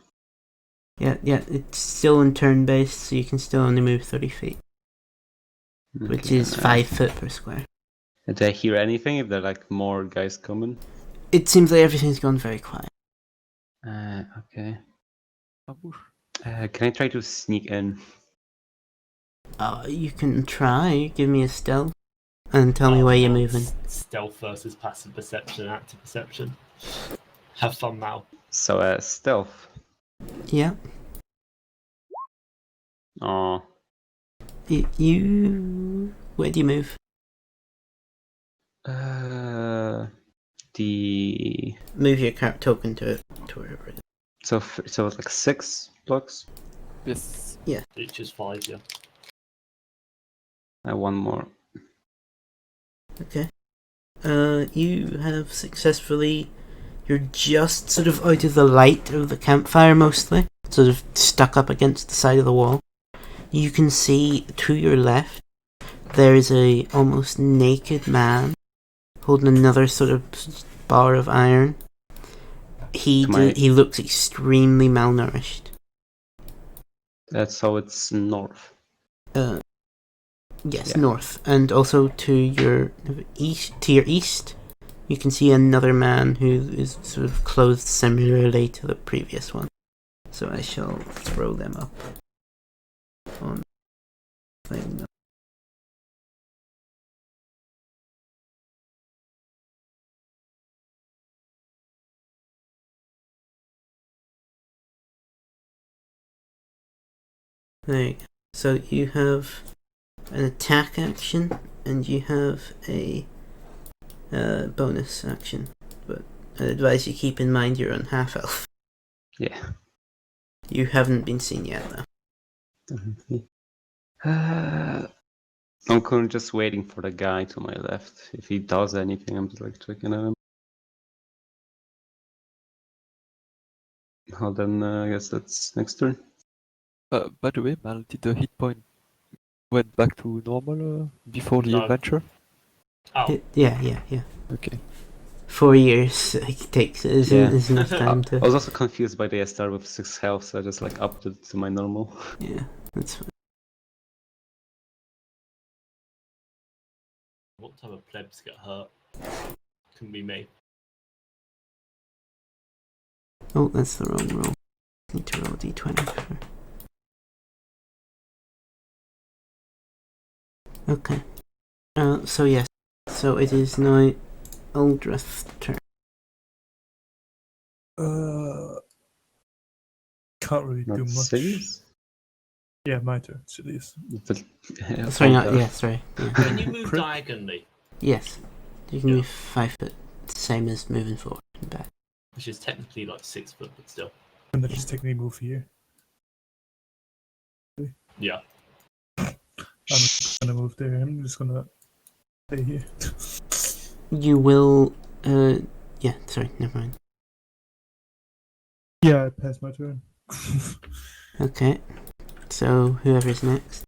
Yeah, it's still in turn based, so you can still only move 30 feet, which Okay, is 5 foot per square. Did I hear anything if there are, like, more guys coming? It seems like everything's gone very quiet. Okay. Ambush. Can I try to sneak in? You can try. Give me a stealth and tell me where you're moving. Stealth versus passive perception, active perception. Have fun now. So, stealth. Yeah. Oh. You... Where do you move? The... Move your token to wherever it is. So it's like 6 blocks? Yes. Which is 5, yeah. One more. Okay. You have successfully... You're just sort of out of the light of the campfire mostly. Sort of stuck up against the side of the wall. You can see to your left there is a almost naked man holding another sort of bar of iron. He looks extremely malnourished. That's how it's north. Yes, Yeah. north, and also to your east, you can see another man who is sort of clothed similarly to the previous one. So I shall throw them up on thing. There you go. So you have an attack action and you have a bonus action, but I advise you keep in mind you're on half elf. Yeah. You haven't been seen yet, though. I'm currently just waiting for the guy to my left. If he does anything, I'm just like checking at him. Well, then I guess that's next turn. By the way, Mal, did the hit point went back to normal before the No. adventure? Oh, Yeah. Okay. 4 years it takes. Isn't enough time I to. was also confused by the I started with 6 health, so I just like upped it to my normal. Yeah, that's fine. what type of plebs get hurt? Couldn't be me. Oh, that's the wrong roll. Need to roll a d20 for. Okay. So yes. So it is now Uldreth's turn. Can't really do Not much. saves? Yeah, my turn. It is. Sorry, not yeah. Sorry. Yeah. Can you move Prep. diagonally? Yes. You can Yeah. move 5 foot. Same as moving forward and back. Which is technically like 6 foot, but still. And then just technically move here. Yeah. I'm gonna move there. I'm just gonna stay here. You will. Yeah. Sorry. Never mind. Yeah, I passed my turn. Okay. So whoever's next.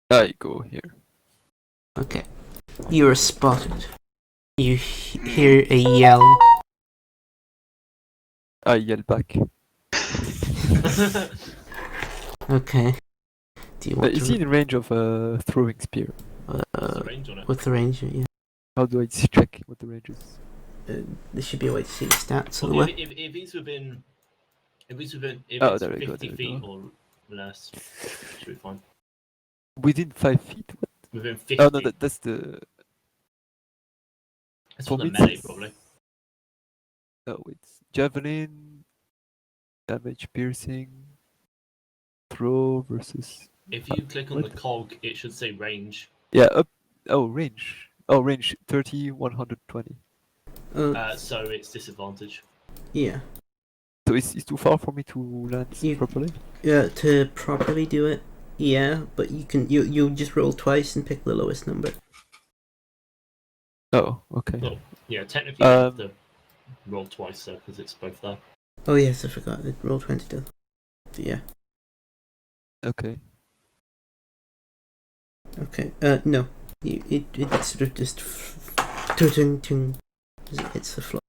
I go here. Okay. You are spotted. You hear a yell. I yell back. Okay. Do you want Is to? he in range of a throwing spear? What's the range on it? What's the range? Yeah. How do I check what the range is? There should be a way to see the stats of the Well, weapon. if he's within, if it's Oh, there we go, 50 there we feet go. or less, should be fine. Within 5 feet? What? Within 50. Oh no, that's the. That's for for the me, melee, it's- probably. Oh, it's javelin, damage piercing, throw versus. If you click on the What? cog, it should say range. Yeah, up. Oh, range. Oh, range 30, 120. So it's disadvantage. Yeah. So it's too far for me to land You- properly? To properly do it, yeah, but you just roll twice and pick the lowest number. Oh, okay. Well, yeah, technically you have to roll twice though, because it's both there. Oh yes, I forgot. Roll 20 does. Yeah. Okay. Okay. No. It sort of just ting as it hits the floor.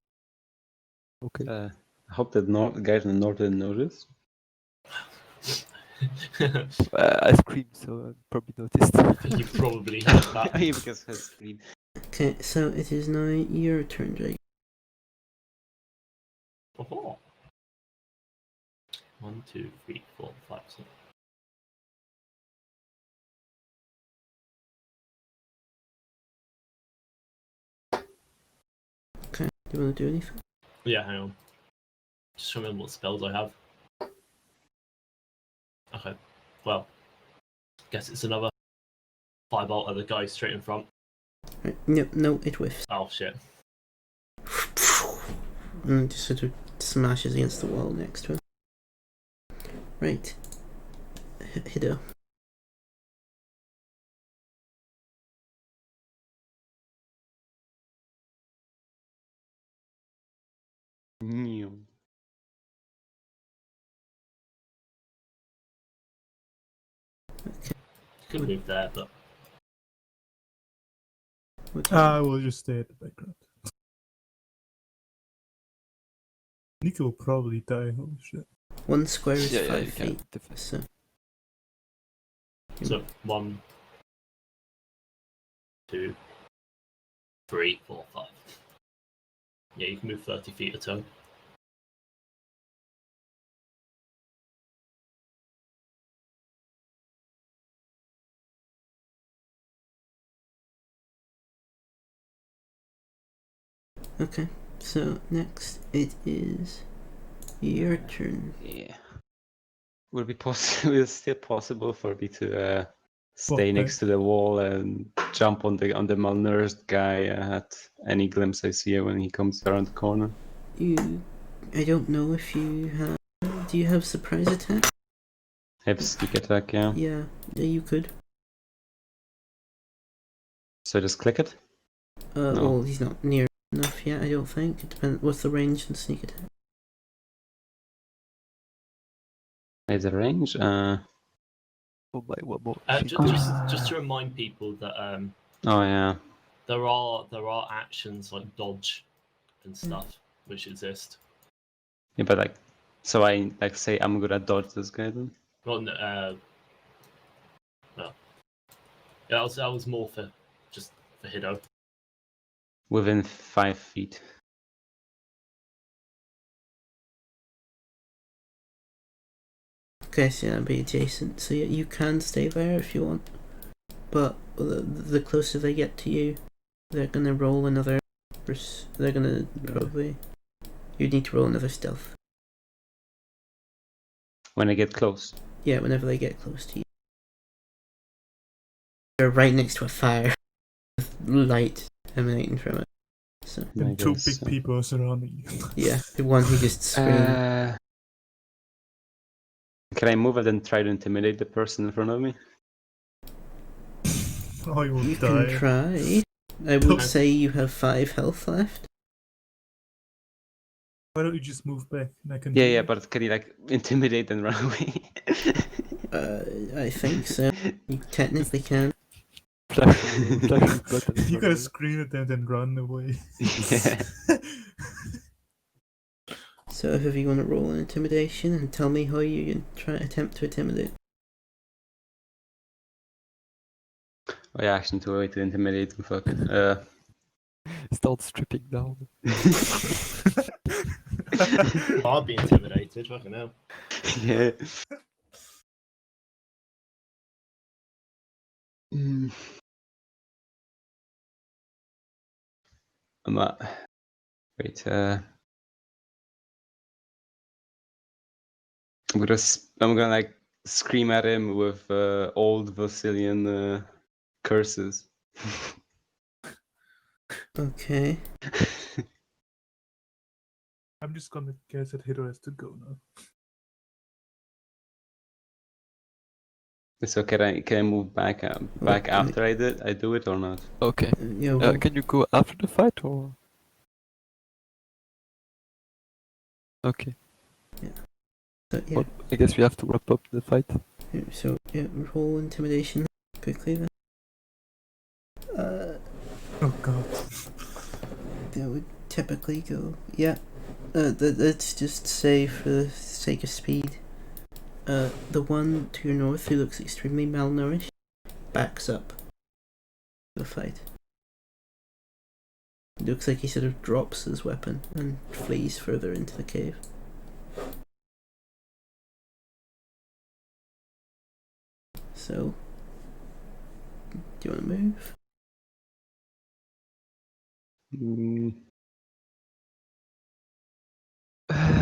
Okay. I hope that the guys in the north didn't notice. I screamed, so I probably noticed. You probably heard that. Yeah, because I screamed. Okay, so it is now your turn, Drake. Oh. 1, 2, 3, 4, 5, 6. Okay. Do you want to do anything? Yeah, hang on. Just remember what spells I have. Okay. Well, guess it's another firebolt at the guy straight in front. Right. No, it whiffs. Oh shit. And it just sort of smashes against the wall next to him. Right. Hido. New. Could move there, but What do you I will just stay at the background. Nico will probably die. Holy shit. One square is Yeah, 5 you can. feet. Definitely. So so 1, 2, 3, 4, 5. Yeah, you can move 30 feet a turn. Okay, so next it is your turn. Yeah. Would it be possible? Is it still possible for me to stay Walk next back. to the wall and jump on the malnourished guy at any glimpse I see when he comes around the corner? I don't know if you have. Do you have surprise attack? Have sneak attack, yeah. Yeah, you could. So just click it. No. Well, he's not near enough yet. I don't think. It depends. What's the range and sneak attack? Is the range? Oh my, what more? Just to remind people that Oh yeah. there are actions like dodge and stuff which exist. Yeah, but like, so I like say I'm gonna dodge this guy then. Well, no, yeah, that was more for just for Hiddo. Within 5 feet. Okay, so that'd be adjacent. So yeah, you can stay there if you want. But the closer they get to you, they're gonna roll another. They're gonna probably. You need to roll another stealth. When I get close. Yeah, whenever they get close to you. You're right next to a fire with light emanating from it. So And two big people are surrounding you. yeah, the one who just screamed. Can I move it and try to intimidate the person in front of me? Oh, you will You die. can try. I would say you have 5 health left. Why don't you just move back? And I can. Yeah, but can you like intimidate and run away? I think so. You technically can. Flash button. You gotta scream at them then run away. Yeah. So if you want to roll an intimidation and tell me how you try attempt to intimidate. Oh yeah, action to a way to intimidate him. Fuck it. Start stripping down. I'll be intimidated. Fucking hell. Yeah. I'm wait. I'm gonna like scream at him with old Vasilian curses. Okay. I'm just gonna guess that Hiddo has to go now. So can I move back after I do it or not? Okay. Yeah. Well, Can you go after the fight or? Okay. so, yeah. Well, I guess we have to wrap up the fight. So yeah, roll intimidation quickly then. Oh god. That would typically go. Yeah. Let's just say for the sake of speed. The one to your north who looks extremely malnourished backs up the fight. It looks like he sort of drops his weapon and flees further into the cave. So, do you want to move?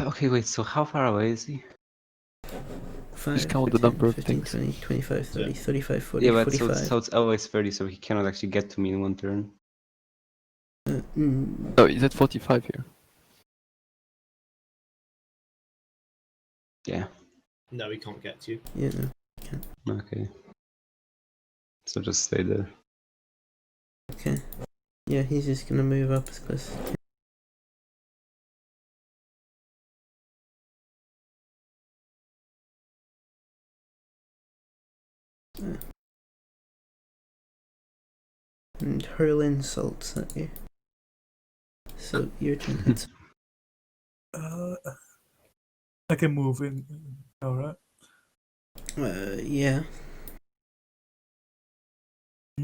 Okay, wait, so how far away is he? 5, Just count the 10, number of 15, things. 20, 25, 30, 35, 40, Yeah, but 45. so it's always 30, so he cannot actually get to me in one turn. No, he's at 45 here. Yeah. No, he can't get to you. Yeah, no. Okay. So just stay there. Okay. Yeah, he's just gonna move up as close as he can. And hurl insults at you. So your turn. I can move in. Alright. Yeah. I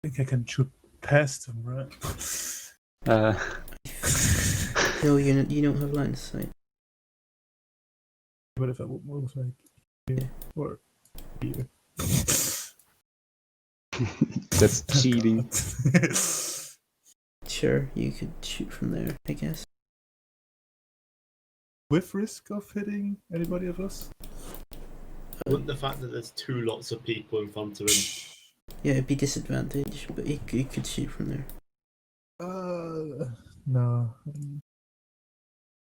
think I can shoot past him, right? No, you don't have line of sight. What if I would move like here or here? That's cheating. Sure, you could shoot from there, I guess. With risk of hitting anybody of us? Wouldn't the fact that there's two lots of people in front of him? Yeah, it'd be disadvantage, but you could shoot from there. No.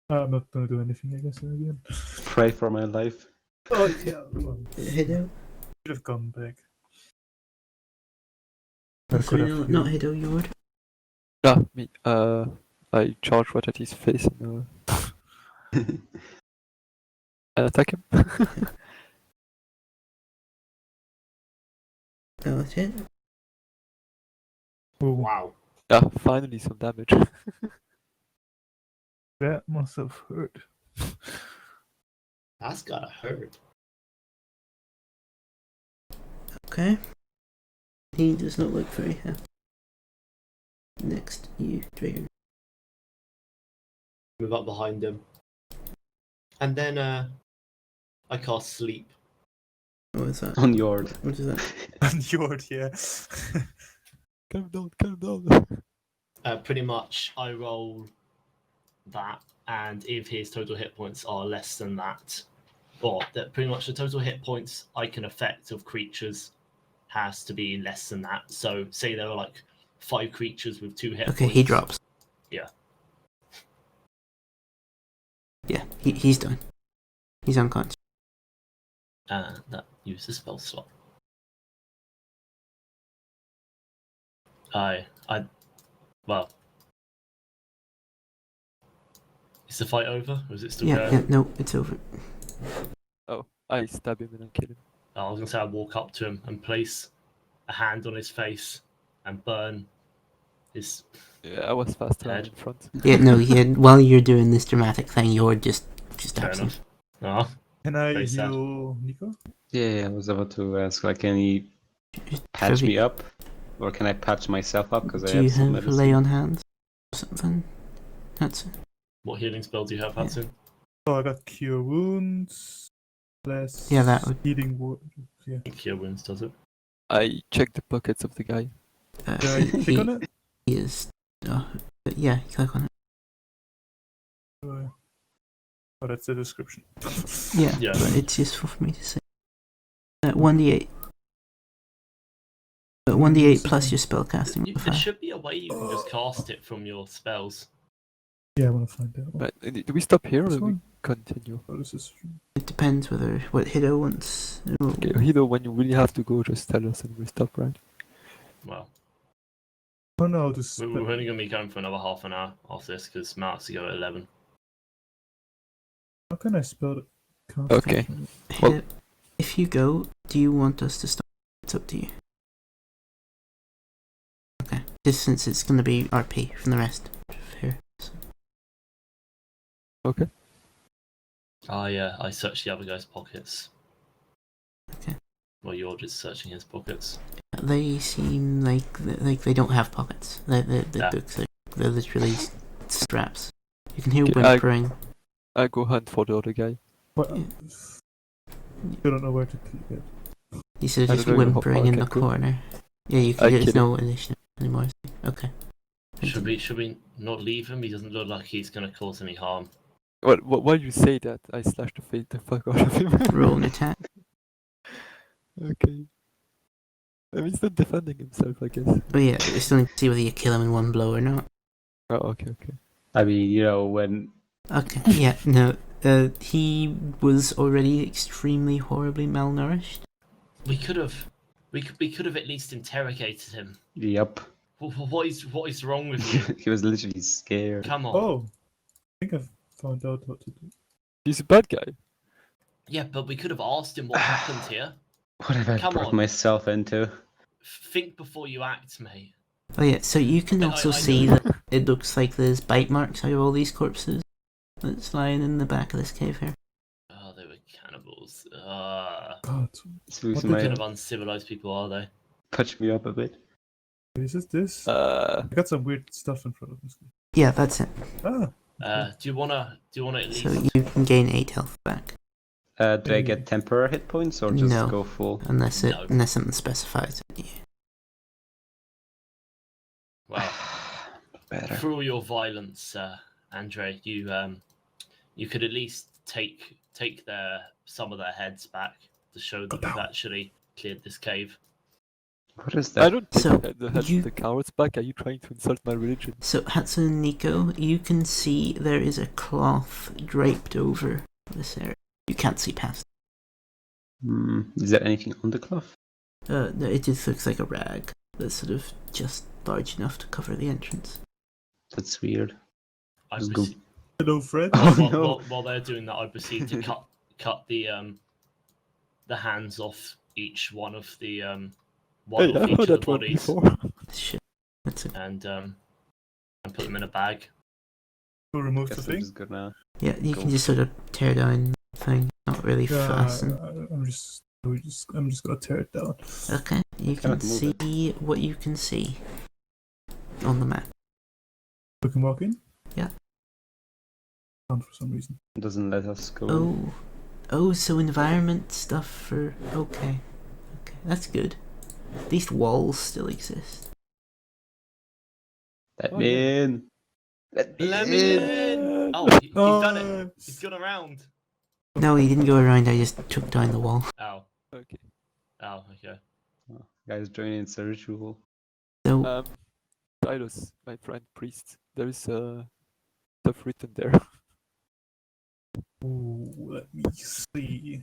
I'm not gonna do anything, I guess, again. Pray for my life. Oh, yeah. Well, Hido? should have gone back. Sorry, not Hido, you would. Ah, me. I charge right at his face and attack him. That was it. Oh, Wow. Yeah, finally some damage. that must have hurt. That's gotta hurt. Okay. He does not look very happy. Next, you, Dragon. Move up behind him. And then I cast sleep. What is that? On Yord. What is that? And Yord, yeah. Calm down. Pretty much I roll that, and if his total hit points are less than that, or that pretty much the total hit points I can affect of creatures has to be less than that. So say there are like 5 creatures with 2 hit Okay, points. he drops. Yeah. Yeah, he's done. He's unconscious. That uses the spell slot. Well. Is the fight over, or is it still going? Yeah, no, it's over. Oh, I stab him and then kill him. I was gonna say I walk up to him and place a hand on his face and burn his. Yeah, I was faster Head. in front. Yeah, no, while you're doing this dramatic thing, you're just Fair stabs him. enough. Oh, Can I Very sad. heal Nico? Yeah, I was about to ask, like, can he Just patch Trevi, me up? Or can I patch myself up? Because I Do you have some have medicine. lay on hands or something? That's it. what healing spell do you have, Hudson? Oh, I got Cure Wounds. Less Yeah, that would- Healing Word. Yeah. Cure wounds, does it? I check the pockets of the guy. Did I click on it? He is. But yeah, click on it. Oh, that's the description. Yeah, Yeah. but it's useful for me to say. 1d8. But 1d8 plus your spellcasting There modifier. should be a way you can just cast it from your spells. Yeah, I want to find out. Right, do we stop here or This do we one? continue? Oh, this is. It depends what Hido wants. Okay, Hido, when you really have to go, just tell us and we stop, right? Well, Oh no, this. we're only going to be going for another half an hour after this because Mark's to go at 11. How can I spell it? Okay. Well- Hido, if you go, do you want us to stop? It's up to you. Okay. Just since it's going to be RP from the rest of here. So. Okay. I searched the other guy's pockets. Okay. Well, you're just searching his pockets. They seem like they don't have pockets. The Yeah. books they're literally straps. You can hear Okay, whimpering. I go hunt for the other guy. What? Yeah. I don't know where to click it. You said I just don't know how whimpering far I in can the go. corner. Yeah, you I can. There's kill no initiative anymore. Okay. Should we not leave him? He doesn't look like he's going to cause any harm. Well, while you say that, I slash the fuck out of him. Roll an attack. Okay. I mean, he's not defending himself, I guess. But yeah, we still need to see whether you kill him in one blow or not. Oh, okay. I mean, you know, when Okay. Yeah. No. He was already extremely horribly malnourished. We could have at least interrogated him. Yep. What is wrong with you? He was literally scared. Come on. Oh, I think I've found out what to do. He's a bad guy. Yeah, but we could have asked him what happened here. What have I Come brought on. myself into? Think before you act, mate. Oh yeah. So you can I- also I see know. that it looks like there's bite marks out of all these corpses that's lying in the back of this cave here. Oh, they were cannibals. God, Smooth What What my kind of uncivilized people are they? patch me up a bit. is this? I got some weird stuff in front of me. Yeah, that's it. Ah, Do you wanna at least? So you can gain 8 health back, Do I get temporary hit points or just No. go full? unless No. something specifies it. Yeah. Well, Better. for all your violence, Andre, you could at least take some of their heads back to show that you've actually cleared this cave. What is I that? don't take So, the heads you- of the cowards back. Are you trying to insult my religion? So, Hatsune and Nico, you can see there is a cloth draped over this area. You can't see past. Is there anything on the cloth? No, it just looks like a rag that's sort of just large enough to cover the entrance. That's weird. I Let's go. proceed, Hello, Fred. Oh while, no! while they're doing that, I proceed to cut the hands off each one of the one Hey, of I've each heard of the that one bodies, before. Shit. That's it. and put them in a bag. Go remove the Guess I'm thing. just gonna. Yeah, you Go. can just sort of tear down the thing. Not really fasten. I'm just gonna tear it down. Okay, you can Cannot move it. see what you can see on the map. We can walk in. Yeah. Can't for some reason. Doesn't let us go. In. Oh, so environment stuff for... Okay, that's good. At least walls still exist. Let Oh, me yeah. in. Let me Let in. me in! Oh, he's done it. He's gone around. No, he didn't go around, I just took down the wall. Oh, Okay. okay. Oh, guys, joining it's a ritual. So, Silas, my friend priest, there is stuff written there. Ooh, let me see.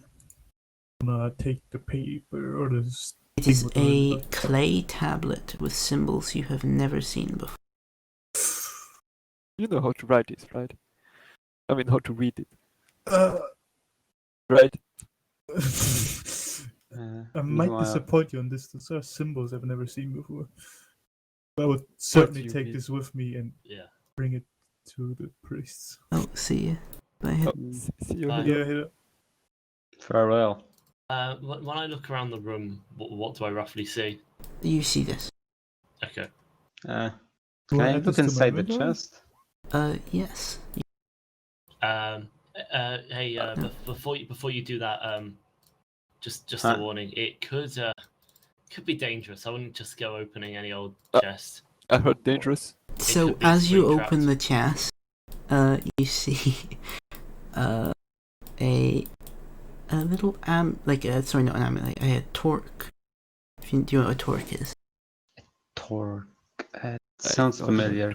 I'm gonna take the paper or the. it is with the a dot. clay tablet with symbols you have never seen before. You know how to write this, right? I mean, how to read it, Uh, right? I might meanwhile- disappoint you on this. These are symbols I've never seen before. But I would certainly you take mean? this with me and Yeah. bring it to the priests. Oh, see ya. Bye. Oh, see you Bye. later. Yeah, yeah. Farewell. When I look around the room, what do I roughly see? You see this? Okay. Can Do I I add look this to my inside the inventory? chest? Yes. Hey, No. before you do that, just Huh. a warning. It could be dangerous. I wouldn't just go opening any old Uh, chest. I heard dangerous. So, could be as you spring-trapped. open the chest, you see, a little sorry, not an amulet, a torque. If you do you know what a torque is? Torque. Sounds don't familiar.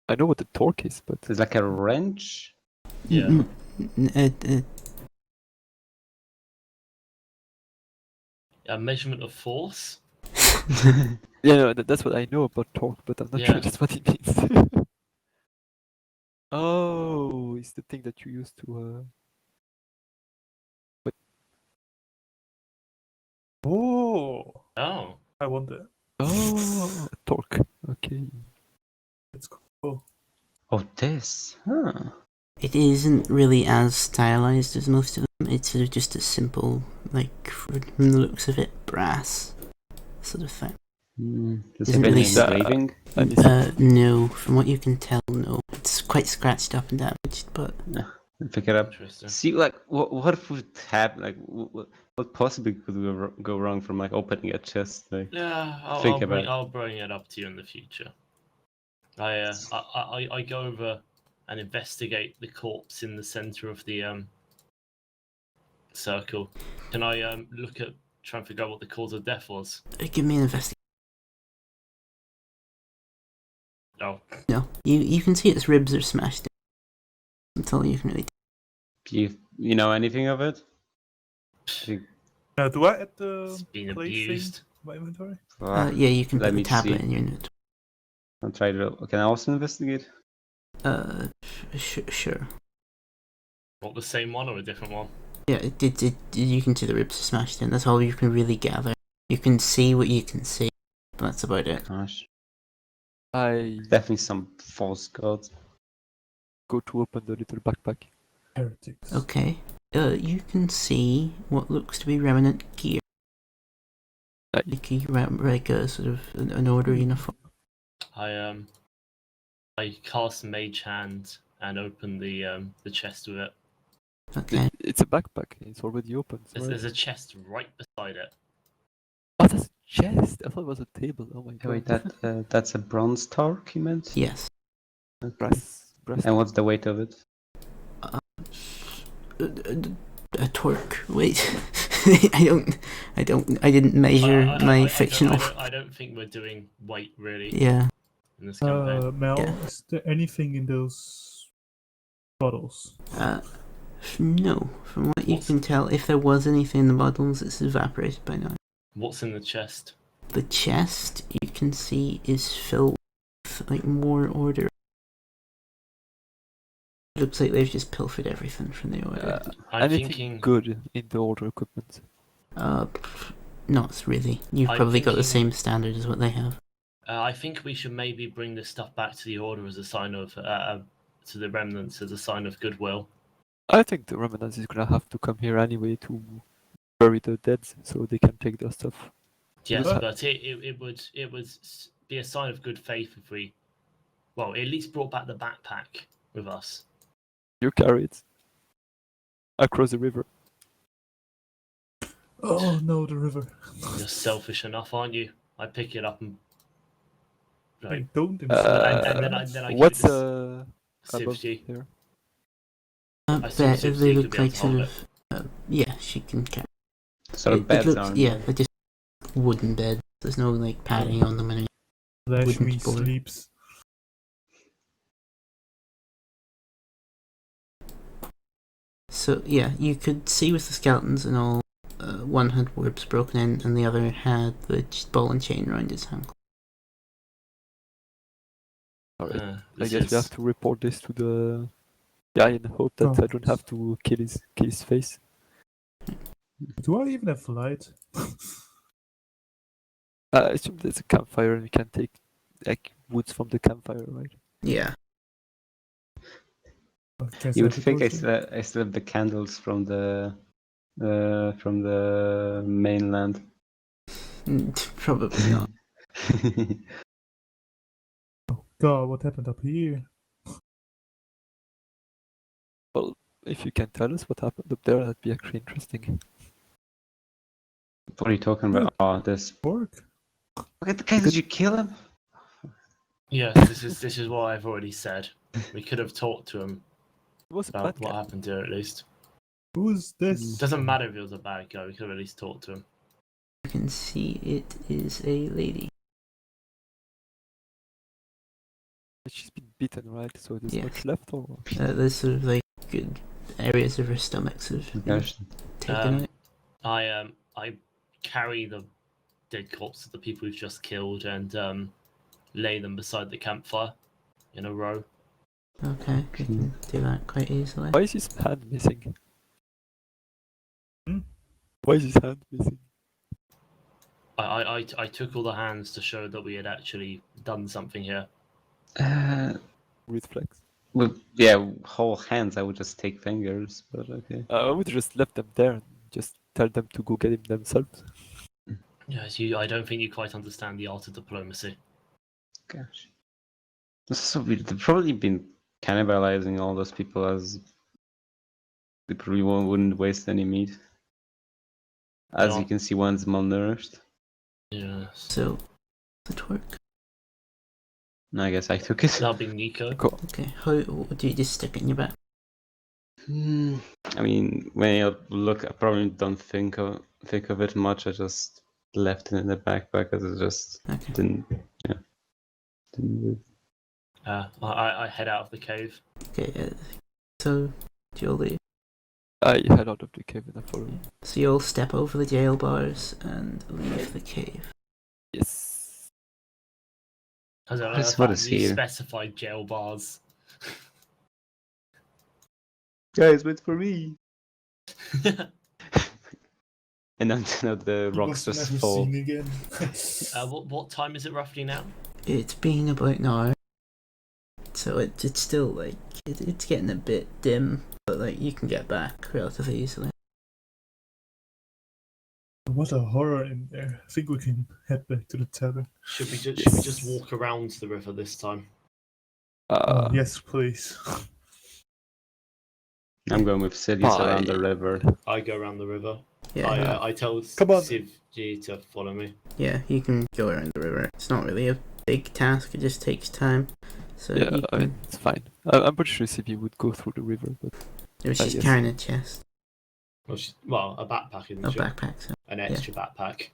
I know what the torque is, but It's like a wrench. Yeah. A measurement of force. yeah, no, that's what I know about torque, but I'm not sure Yeah. that's what it means. Oh, it's the thing that you use to. Oh, Oh. I want that. Oh, torque. Okay. Let's go. Oh, this. Huh. It isn't really as stylized as most of them. It's sort of just a simple, like, from the looks of it, brass sort of thing. Does it Isn't have any really engraving? I need No, from what you can tell, no. It's quite scratched up and damaged, but Pick it up. Interesting. See, like, what would happen? Like, what possibly could go wrong from like opening a chest? Like, Yeah, Think about it. I'll bring it up to you in the future. I go over and investigate the corpse in the center of the circle. Can I try and figure out what the cause of death was? give me an investigation. Oh, No, you can see its ribs are smashed in. That's all you can really you know anything of it? Do I add the it's been clay abused. thing to my inventory? Yeah, you can Let put the me tablet see. in your inventory. I'll try to. Can I also investigate? Sure. What, the same one or a different one? Yeah, you can see the ribs are smashed in. That's all you can really gather. You can see what you can see, but that's about it. Gosh, I definitely some false god. go to open the little backpack. Heretics. Okay. You can see what looks to be remnant gear. Like a sort of an order uniform. I cast Mage Hand and open the chest with it. Okay. It's a backpack. It's already open. There's a chest right beside it. Oh, that's a chest. I thought it was a table. Oh my god. Wait, that's a bronze torque you meant? Yes. Okay. Brass. And what's the weight of it? A torque. Wait. I didn't measure my fictional. I don't think we're doing weight really Yeah. in this campaign. Mel, Yeah. is there anything in those bottles? No. From what you can tell, if there was anything in the bottles, it's evaporated by now. What's in the chest? The chest, you can see, is filled with, like, more order. Looks like they've just pilfered everything from the order. I'm Anything thinking good in the order equipment? Not really. You've I'm probably got the thinking- same standard as what they have. I think we should maybe bring this stuff back to the order as a sign of to the remnants as a sign of goodwill. I think the remnants is gonna have to come here anyway to bury the dead, so they can take their stuff. Yes, But- but it would be a sign of good faith if we, well, at least brought back the backpack with us. You carry it across the river. Oh no, the river. You're selfish enough, aren't you? I pick it up and I right, don't and then I keep What's it above Sivji. here? I assume They Sivji look could be able like to sort hold of. Yeah, she can carry. So It beds looks, aren't yeah, there? they're just wooden beds. There's no like padding on them. Lashmi board. sleeps. So yeah, you could see with the skeletons and all. One had warps broken in, and the other had the ball and chain around his ankle. Alright. I this guess we is- have to report this to the guy and hope that I don't have to kill his face. Do I even have light? I assume there's a campfire and we can take like woods from the campfire, right? Yeah. You would think I still have the candles from the mainland. Probably not. Oh god, what happened up here? Well, if you can tell us what happened up there, that'd be actually interesting. What are you talking about? Oh, this. Pork? Okay, the guy, did you kill him? Yes, this is what I've already said. We could have talked to him It was a about bad what guy. happened here at least. Who's this? Doesn't matter if he was a bad guy. We could have at least talked to him. You can see it is a lady. She's been beaten, right? So there's Yes. much left, or There's sort of like good areas of her stomach sort of Gosh. taken out. I carry the dead corpses of the people we've just killed and lay them beside the campfire in a row. Okay, we can do that quite easily. why is his hand missing? Hmm? Why is his hand missing? I took all the hands to show that we had actually done something here. Reflex. Well, yeah, whole hands. I would just take fingers, but okay. I would just left them there and just tell them to go get him themselves. Yes, I don't think you quite understand the art of diplomacy. Gosh, this is so weird. They've probably been cannibalizing all those people as they probably wouldn't waste any meat. As No. you can see, one's malnourished. Yes. So, the torque. I guess I took it. That'll be Nico. Okay, how do you just stick it in your back? I mean, when I look, I probably don't think of it much. I just left it in the backpack because it just Okay. didn't move. I head out of the cave. Okay, so do you all leave? I head out of the cave and I follow him. So you all step over the jail bars and leave the cave. Yes. I don't know That's if what that is you here. specified jail bars. Guys, wait for me! And then the rocks Was just never fall. seen again. What time is it roughly now? It's been about an hour, so it's still like it's getting a bit dim, but like you can get back relatively easily. What a horror in there. I think we can head back to the tavern. Should we just walk around the river this time? Yes, please. I'm going with cities around the river. I go around the river. Yeah, I told Come on. Sivji to follow me. yeah, you can go around the river. It's not really a big task. It just takes time. So Yeah, you I mean, can, it's fine. I'm pretty sure CP would go through the river, but she's yes. carrying a chest, Well, a backpack, isn't a she? backpack. So An extra backpack.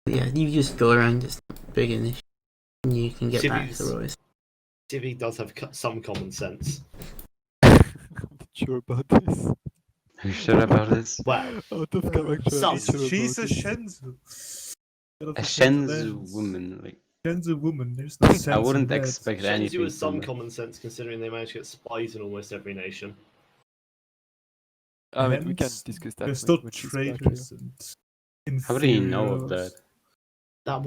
yeah, you just go around. It's not big enough. And you can get back to Sivvy's- Royce. Sivvy does have some common sense. I'm not sure about this. Are you sure about this? Well, Out of character, I'm Some- not sure She's a about this. Shenzu. A Shenzhou woman, like Shenzu woman. There's no sense I wouldn't in that. expect Shenzhou anything has some from that. common sense considering they manage to get spies in almost every nation. I mean, we can Hence, discuss that They're still when she's back here. traitors and How do you know of inferiors. that? That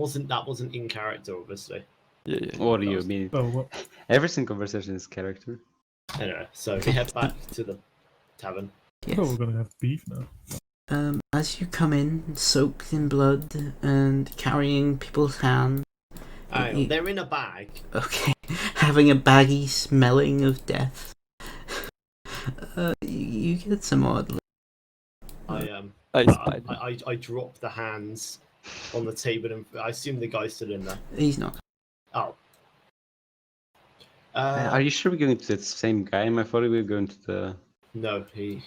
wasn't in character, obviously. Yeah. What do that you was- mean? Oh, what? Every single conversation is character. Anyway, so we head back to the tavern. Yes. Oh, we're gonna have beef now. As you come in, soaked in blood and carrying people's hands. Hang on, they're in a bag. Okay, having a baggy smelling of death. You get some odd. I drop the hands on the table and I assume the guy's still in there. He's not. Oh. Are you sure we're going to the same guy? I thought we were going to the. No, he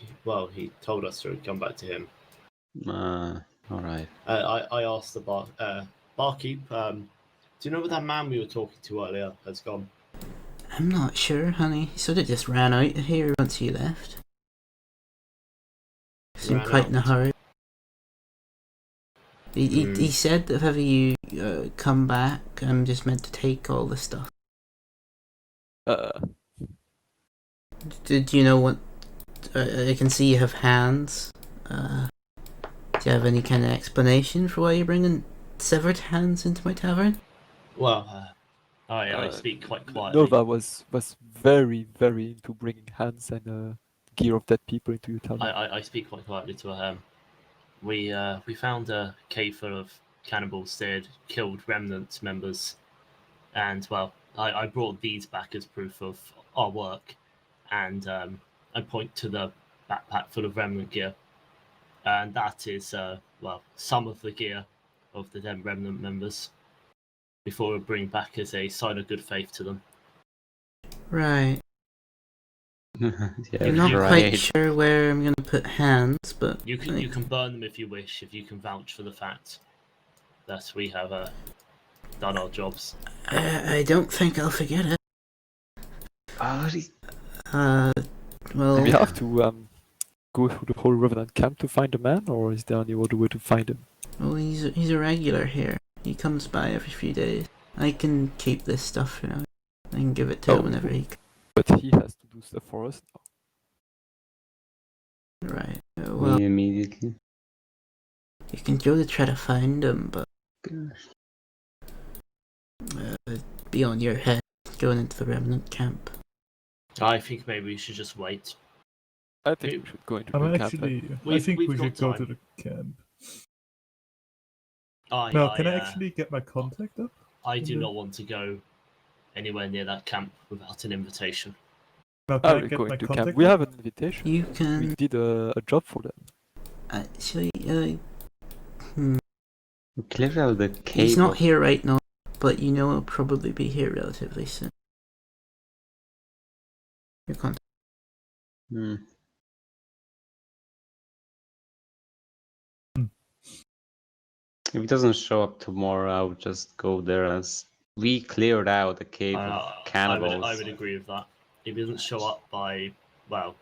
told us to come back to him. All right. I asked the barkeep. Do you know where that man we were talking to earlier has gone? I'm not sure, honey. He sort of just ran out of here once you left. Seemed Ran quite in a out. hurry. He said that if ever you come back, I'm just meant to take all the stuff. Did you know what? I can see you have hands. Do you have any kind of explanation for why you're bringing severed hands into my tavern? Well, I speak quite quietly. Nova was very, very into bringing hands and gear of dead people into your town. I speak quite quietly to her. We found a cave full of cannibals. They had killed remnant members, and well, I brought these back as proof of our work, and I point to the backpack full of remnant gear, and that is some of the gear of the dead remnant members. Before we bring back as a sign of good faith to them. Right. Yeah, I'm not right. quite sure where I'm gonna put hands, but You can burn them if you wish, if you can vouch for the fact that we have done our jobs. I don't think I'll forget it. Well, We have to go through the whole Revenant camp to find the man, or is there any other way to find him? well, he's a regular here. He comes by every few days. I can keep this stuff for now. I can give it to him whenever he. But he has to do stuff for us now. Right. Well, Me immediately. you can go to try to find him, but be on your head going into the remnant camp. I think maybe we should just wait. I think we should go into I'm the camp. actually. I We've- think we've we should got go to time. the camp. I Can I actually get my contact up? I do not want to go anywhere near that camp without an invitation. Now, can Are I we get going my to contact camp? We up? have an invitation. You We can did a job for them. actually. We cleared out the cave. He's not here right now, but you know he'll probably be here relatively soon. Your contact. Hmm. If he doesn't show up tomorrow, I'll just go there as we cleared out the cave of cannibals. I would agree with that. If he doesn't show up by, well,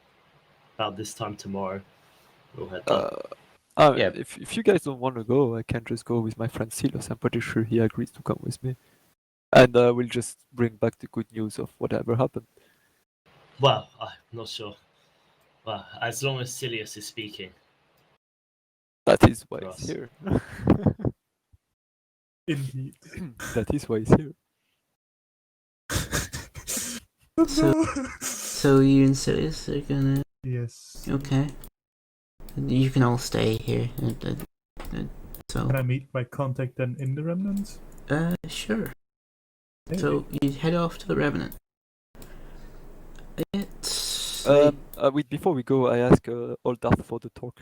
about this time tomorrow, we'll head down. Yeah. If you guys don't want to go, I can just go with my friend Silas. I'm pretty sure he agrees to come with me. And we'll just bring back the good news of whatever happened. Well, I'm not sure. Well, as long as Silius is speaking. That is why Ross. he's here. Indeed. That is why he's here. So you and Sirius are gonna. Yes. Okay. You can all stay here. So. Can I meet my contact then in the remnants? Sure. Maybe. So you head off to the Revenant. It's Before we go, I ask Oldarth for the talk.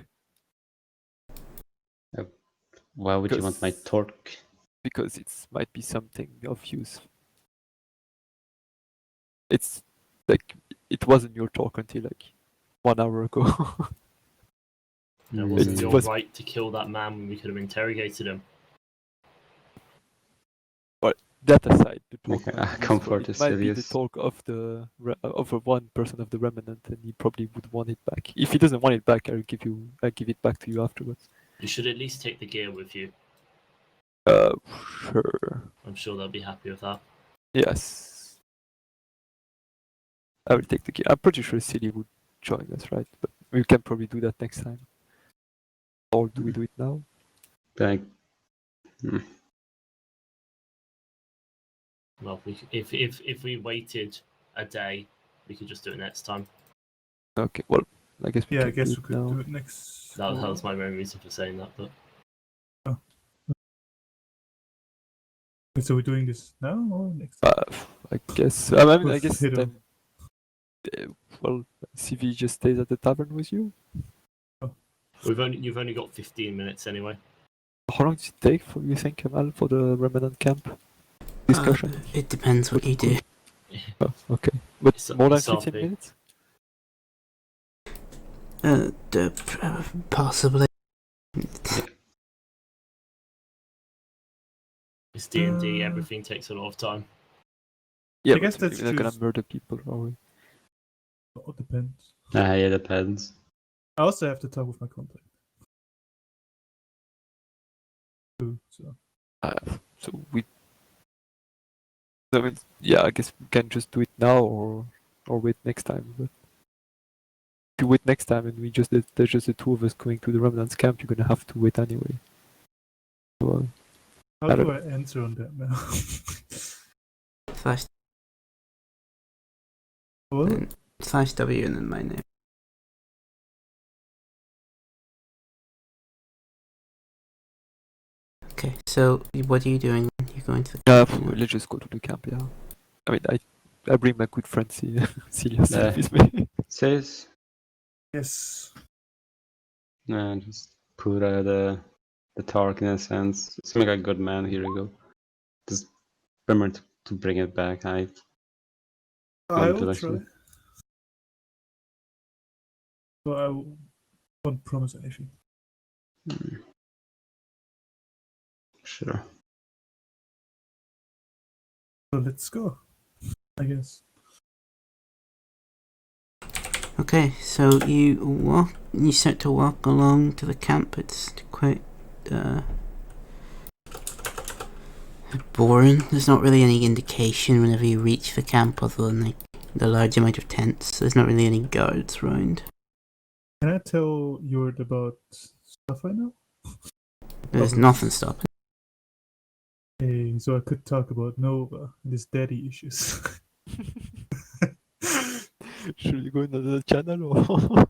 Why would you want my Because- torque? Because it might be something of use. It's like it wasn't your talk until like 1 hour ago. And it wasn't It your was- right to kill that man when we could have interrogated him. That aside, the talk Okay, might be useful. comfort It is might still be the use. talk of the one person of the remnant, and he probably would want it back. If he doesn't want it back, I'll give it back to you afterwards. You should at least take the gear with you. Sure. I'm sure they'll be happy with that. Yes. I will take the gear. I'm pretty sure Silly would join us, right? But we can probably do that next time. Or do we do it now? Like, Well, if we waited a day, we could just do it next time. Okay, well, I guess we Yeah, can I guess do we it could now. do it next. That was my main reason for saying that. But Wait, so we're doing this now or next? I guess. I mean, I With guess Hidden. then. Well, CV just stays at the tavern with you. you've only got 15 minutes anyway. How long does it take for you think, Kamal, for the remnant camp discussion? It depends what you do. Oh, okay, but It's- more than it's 15 RP. minutes? Possibly. It's D&D. Uh, Everything takes a lot of time. Yeah, I guess but that's we're not gonna just- murder people, are we? It depends. yeah, depends. I also have to talk with my contact. Too, so. So we. I mean, yeah, I guess we can just do it now or wait next time. But if you wait next time and there's just the two of us going to the remnants camp, you're gonna have to wait anyway. So, How I do don't I answer on that now? Slash, What? slash W and then my name. Okay, so what are you doing? You're going to the yeah, camp now? let's just go to the camp. Yeah, I mean, I bring my good friend Celia Yeah. with me. Says, Yes. just put the torque in a sense. Seem like a good man. Here you go. Just remember to bring it back. I Want to will actually- try. But I won't promise anything. Sure. So let's go. I guess. Okay, so you start to walk along to the camp. It's quite boring. There's not really any indication whenever you reach the camp other than like the large amount of tents. There's not really any guards around. Can I tell Yord about stuff I know? There's Okay. nothing stopping. Hey, so I could talk about Nova and his daddy issues. Should we go into the channel or?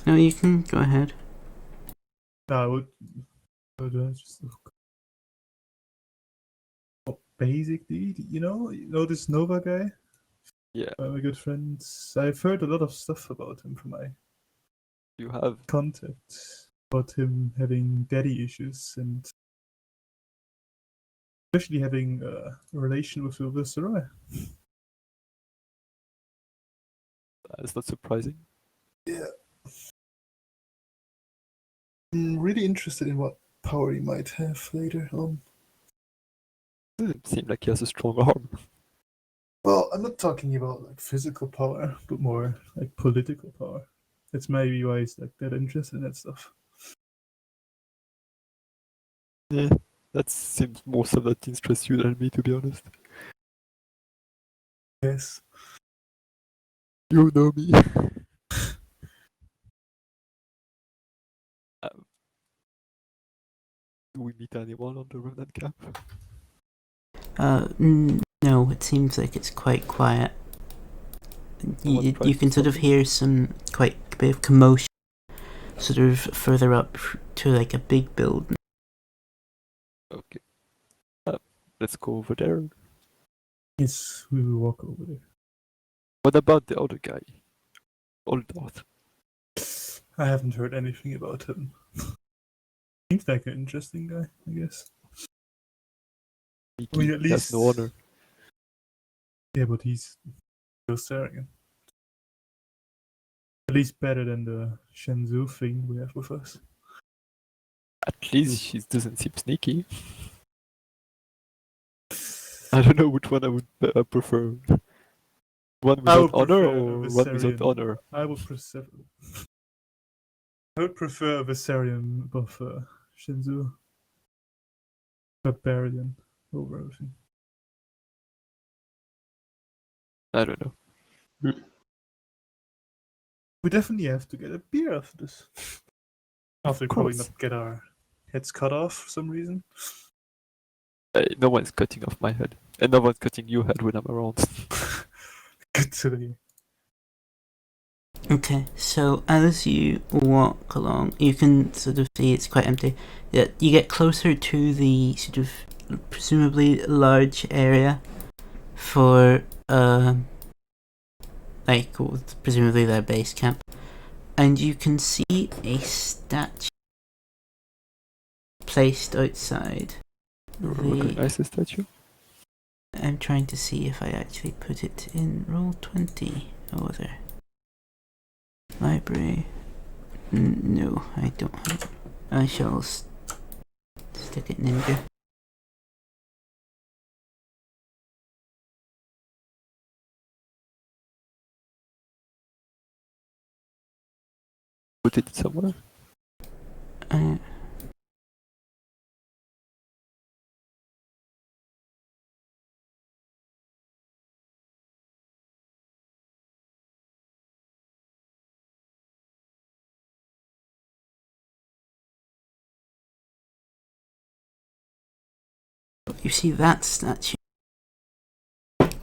No, you can go ahead. I would. How do I just look? Oh, basic dude, you know this Nova guy? Yeah, My good friends. I've heard a lot of stuff about him from my you have. contact about him having daddy issues and especially having a relation with the Sarai. It's not surprising. Yeah. I'm really interested in what power he might have later on. Doesn't seem like he has a strong arm. Well, I'm not talking about like physical power, but more like political power. That's maybe why he's like that interested in that stuff. Yeah, that seems more so that interests you than me, to be honest. Yes. You know me. Do we meet anyone on the remnant camp? No, it seems like it's quite quiet. Someone You tried can sort of something? hear some quite a bit of commotion sort of further up to like a big building. Okay. Let's go over there. Yes, we will walk over there. What about the other guy? Old Darth. I haven't heard anything about him. Seems like an interesting guy, I guess. He I mean, at has least no honor. Yeah, but he's still arrogant. At least better than the Shenzhou thing we have with us. At least she doesn't seem sneaky. I don't know which one I would prefer. One I without would honor prefer or a one without Viserion. honor? I would prefer a Viserion above Shenzhou. Barbarian over everything. I don't know. We definitely have to get a beer after this. After probably course. not get our heads cut off for some reason. No one's cutting off my head. And no one's cutting your head when I'm around. Good to hear. Okay, so as you walk along, you can sort of see it's quite empty. You get closer to the sort of presumably large area for presumably their base camp, and you can see a statue placed outside. Recognize the statue? I'm trying to see if I actually put it in Roll20 over there. Library. No, I don't have it. I shall stick it Ninja. Put it somewhere? You see that statue.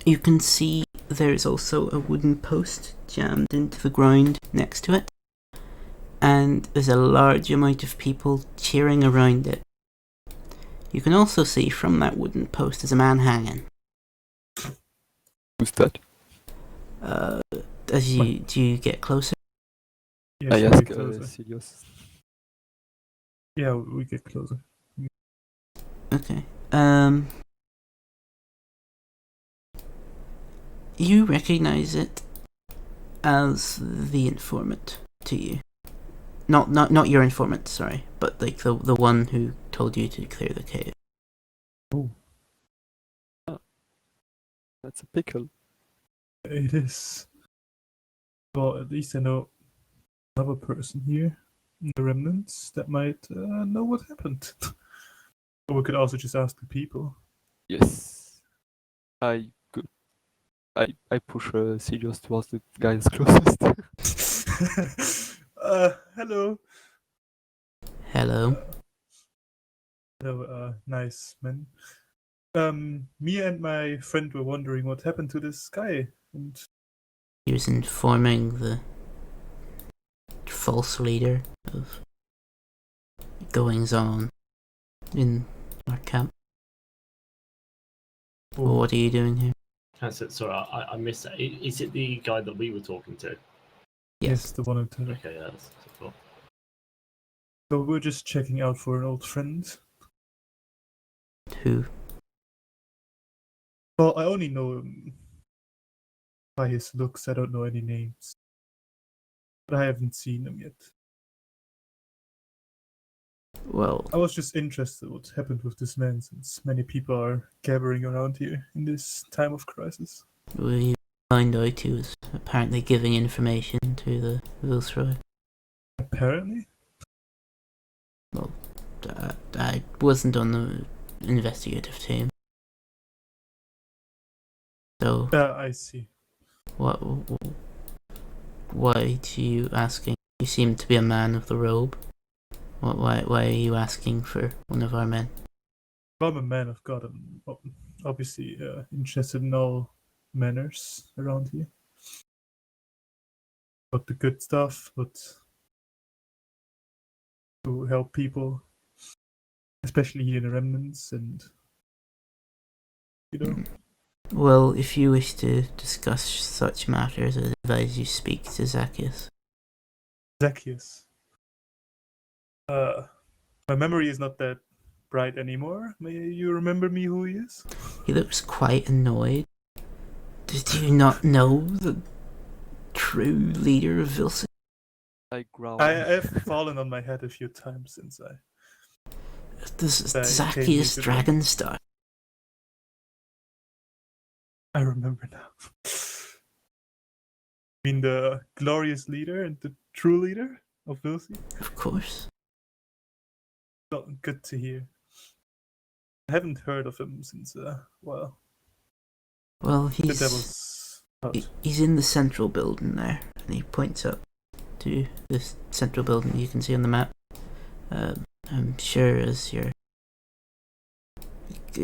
You can see there's also a wooden post jammed into the ground next to it, and there's a large amount of people cheering around it. You can also see from that wooden post there's a man hanging. Who's that? Do you get closer? Yeah, I so ask we closer. Sirius. Yeah, we get closer. Okay. You recognize it as the informant to you. Not your informant, sorry, but like the one who told you to clear the cave. Oh. That's a pickle. It is. Well, at least I know another person here in the remnants that might know what happened. Or we could also just ask the people. Yes. I push Sirius towards the guy that's closest. Hello. Hello. Hello, nice man. Me and my friend were wondering what happened to this guy, and He was informing the false leader of goings on in our camp. Well, what are you doing here? Sorry, I missed that. Is it the guy that we were talking to? yes, the one who told. Okay, yeah, that's cool. So we're just checking out for an old friend. Who? Well, I only know him by his looks. I don't know any names, but I haven't seen him yet. Well, I was just interested what happened with this man, since many people are gathering around here in this time of crisis. we found out he was apparently giving information to the Viceroy. Apparently? Well, I wasn't on the investigative team. So, I see. why do you asking? You seem to be a man of the robe. Why are you asking for one of our men? I'm a man of God. I'm obviously interested in all manners around here. But the good stuff, but to help people, especially here in the remnants, and you know. Well, if you wish to discuss such matters, I advise you speak to Zacchaeus. Zacchaeus. My memory is not that bright anymore. May you remember me who he is? He looks quite annoyed. Did you not know the true leader of Vilsa? I growl. I have fallen on my head a few times since I came here Zacchaeus today. Dragonstar. I remember now. You mean the glorious leader and the true leader of Vilsi? Of course. Well, good to hear. I haven't heard of him since a while. Well, Since I was out. he's in the central building there, and he points up to this central building you can see on the map. I'm sure as you're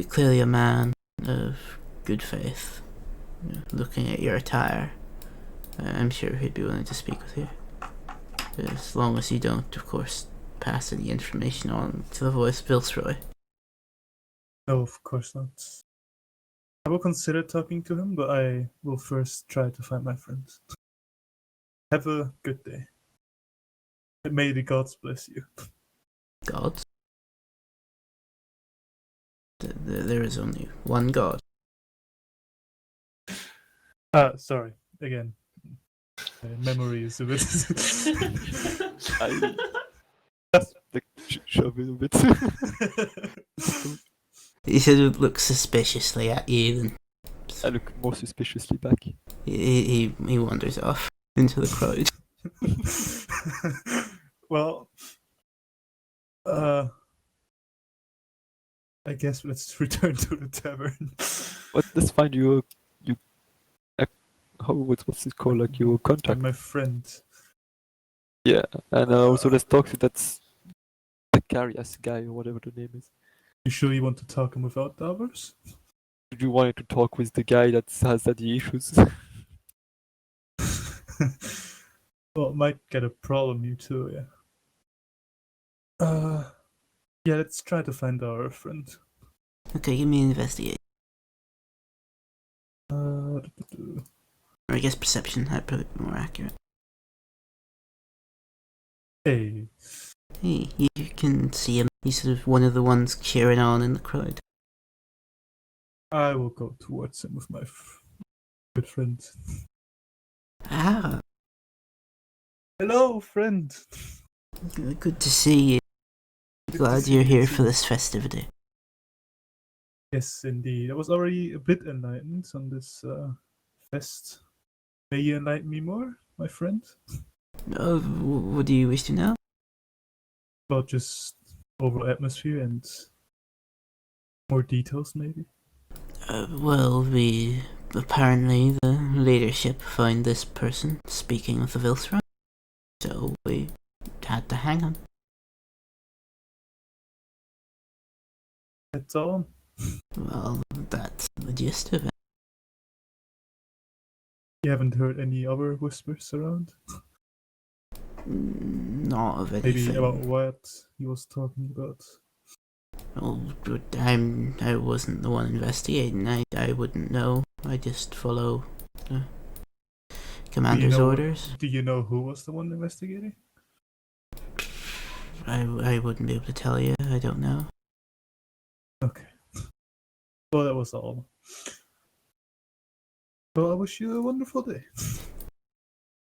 clearly a man of good faith, looking at your attire, I'm sure he'd be willing to speak with you. As long as you don't, of course, pass any information on to the voice Vilsroy. No, of course not. I will consider talking to him, but I will first try to find my friends. Have a good day. And may the gods bless you. Gods? There is only one god. Sorry. Again. My memory is a bit... I like shove it a bit. He sort of looks suspiciously at you, and I look more suspiciously back. he wanders off into the crowd. Well, I guess let's return to the tavern. But that's fine. What's it called? Like your And contact. my friend. Yeah, and also let's talk to that Zacharias guy or whatever the name is. You sure you want to talk him without the others? Did you want to talk with the guy that has daddy issues? Well, it might get a problem, you too, yeah. Yeah, let's try to find our friend. Okay, give me an investigate. Uh, Or I guess perception, that'd probably be more accurate. Hey, Hey, you can see him. He's sort of one of the ones cheering on in the crowd. I will go towards him with my good friend. Ah, Hello, friend. good to see you. Good to Glad see you're you here too. for this festivity. Yes, indeed. I was already a bit enlightened on this fest. May you enlighten me more, my friend? Oh, what do you wish to know? About just overall atmosphere and more details, maybe. Well, we apparently the leadership found this person speaking with the Vilsra, so we had to hang him. That's all. Well, that's the gist of it. You haven't heard any other whispers around? Not of Maybe anything. about what he was talking about. Oh, but I wasn't the one investigating. I wouldn't know. I just follow the commander's orders. Do you know who was the one investigating? I wouldn't be able to tell you. I don't know. Okay. Well, that was all. Well, I wish you a wonderful day.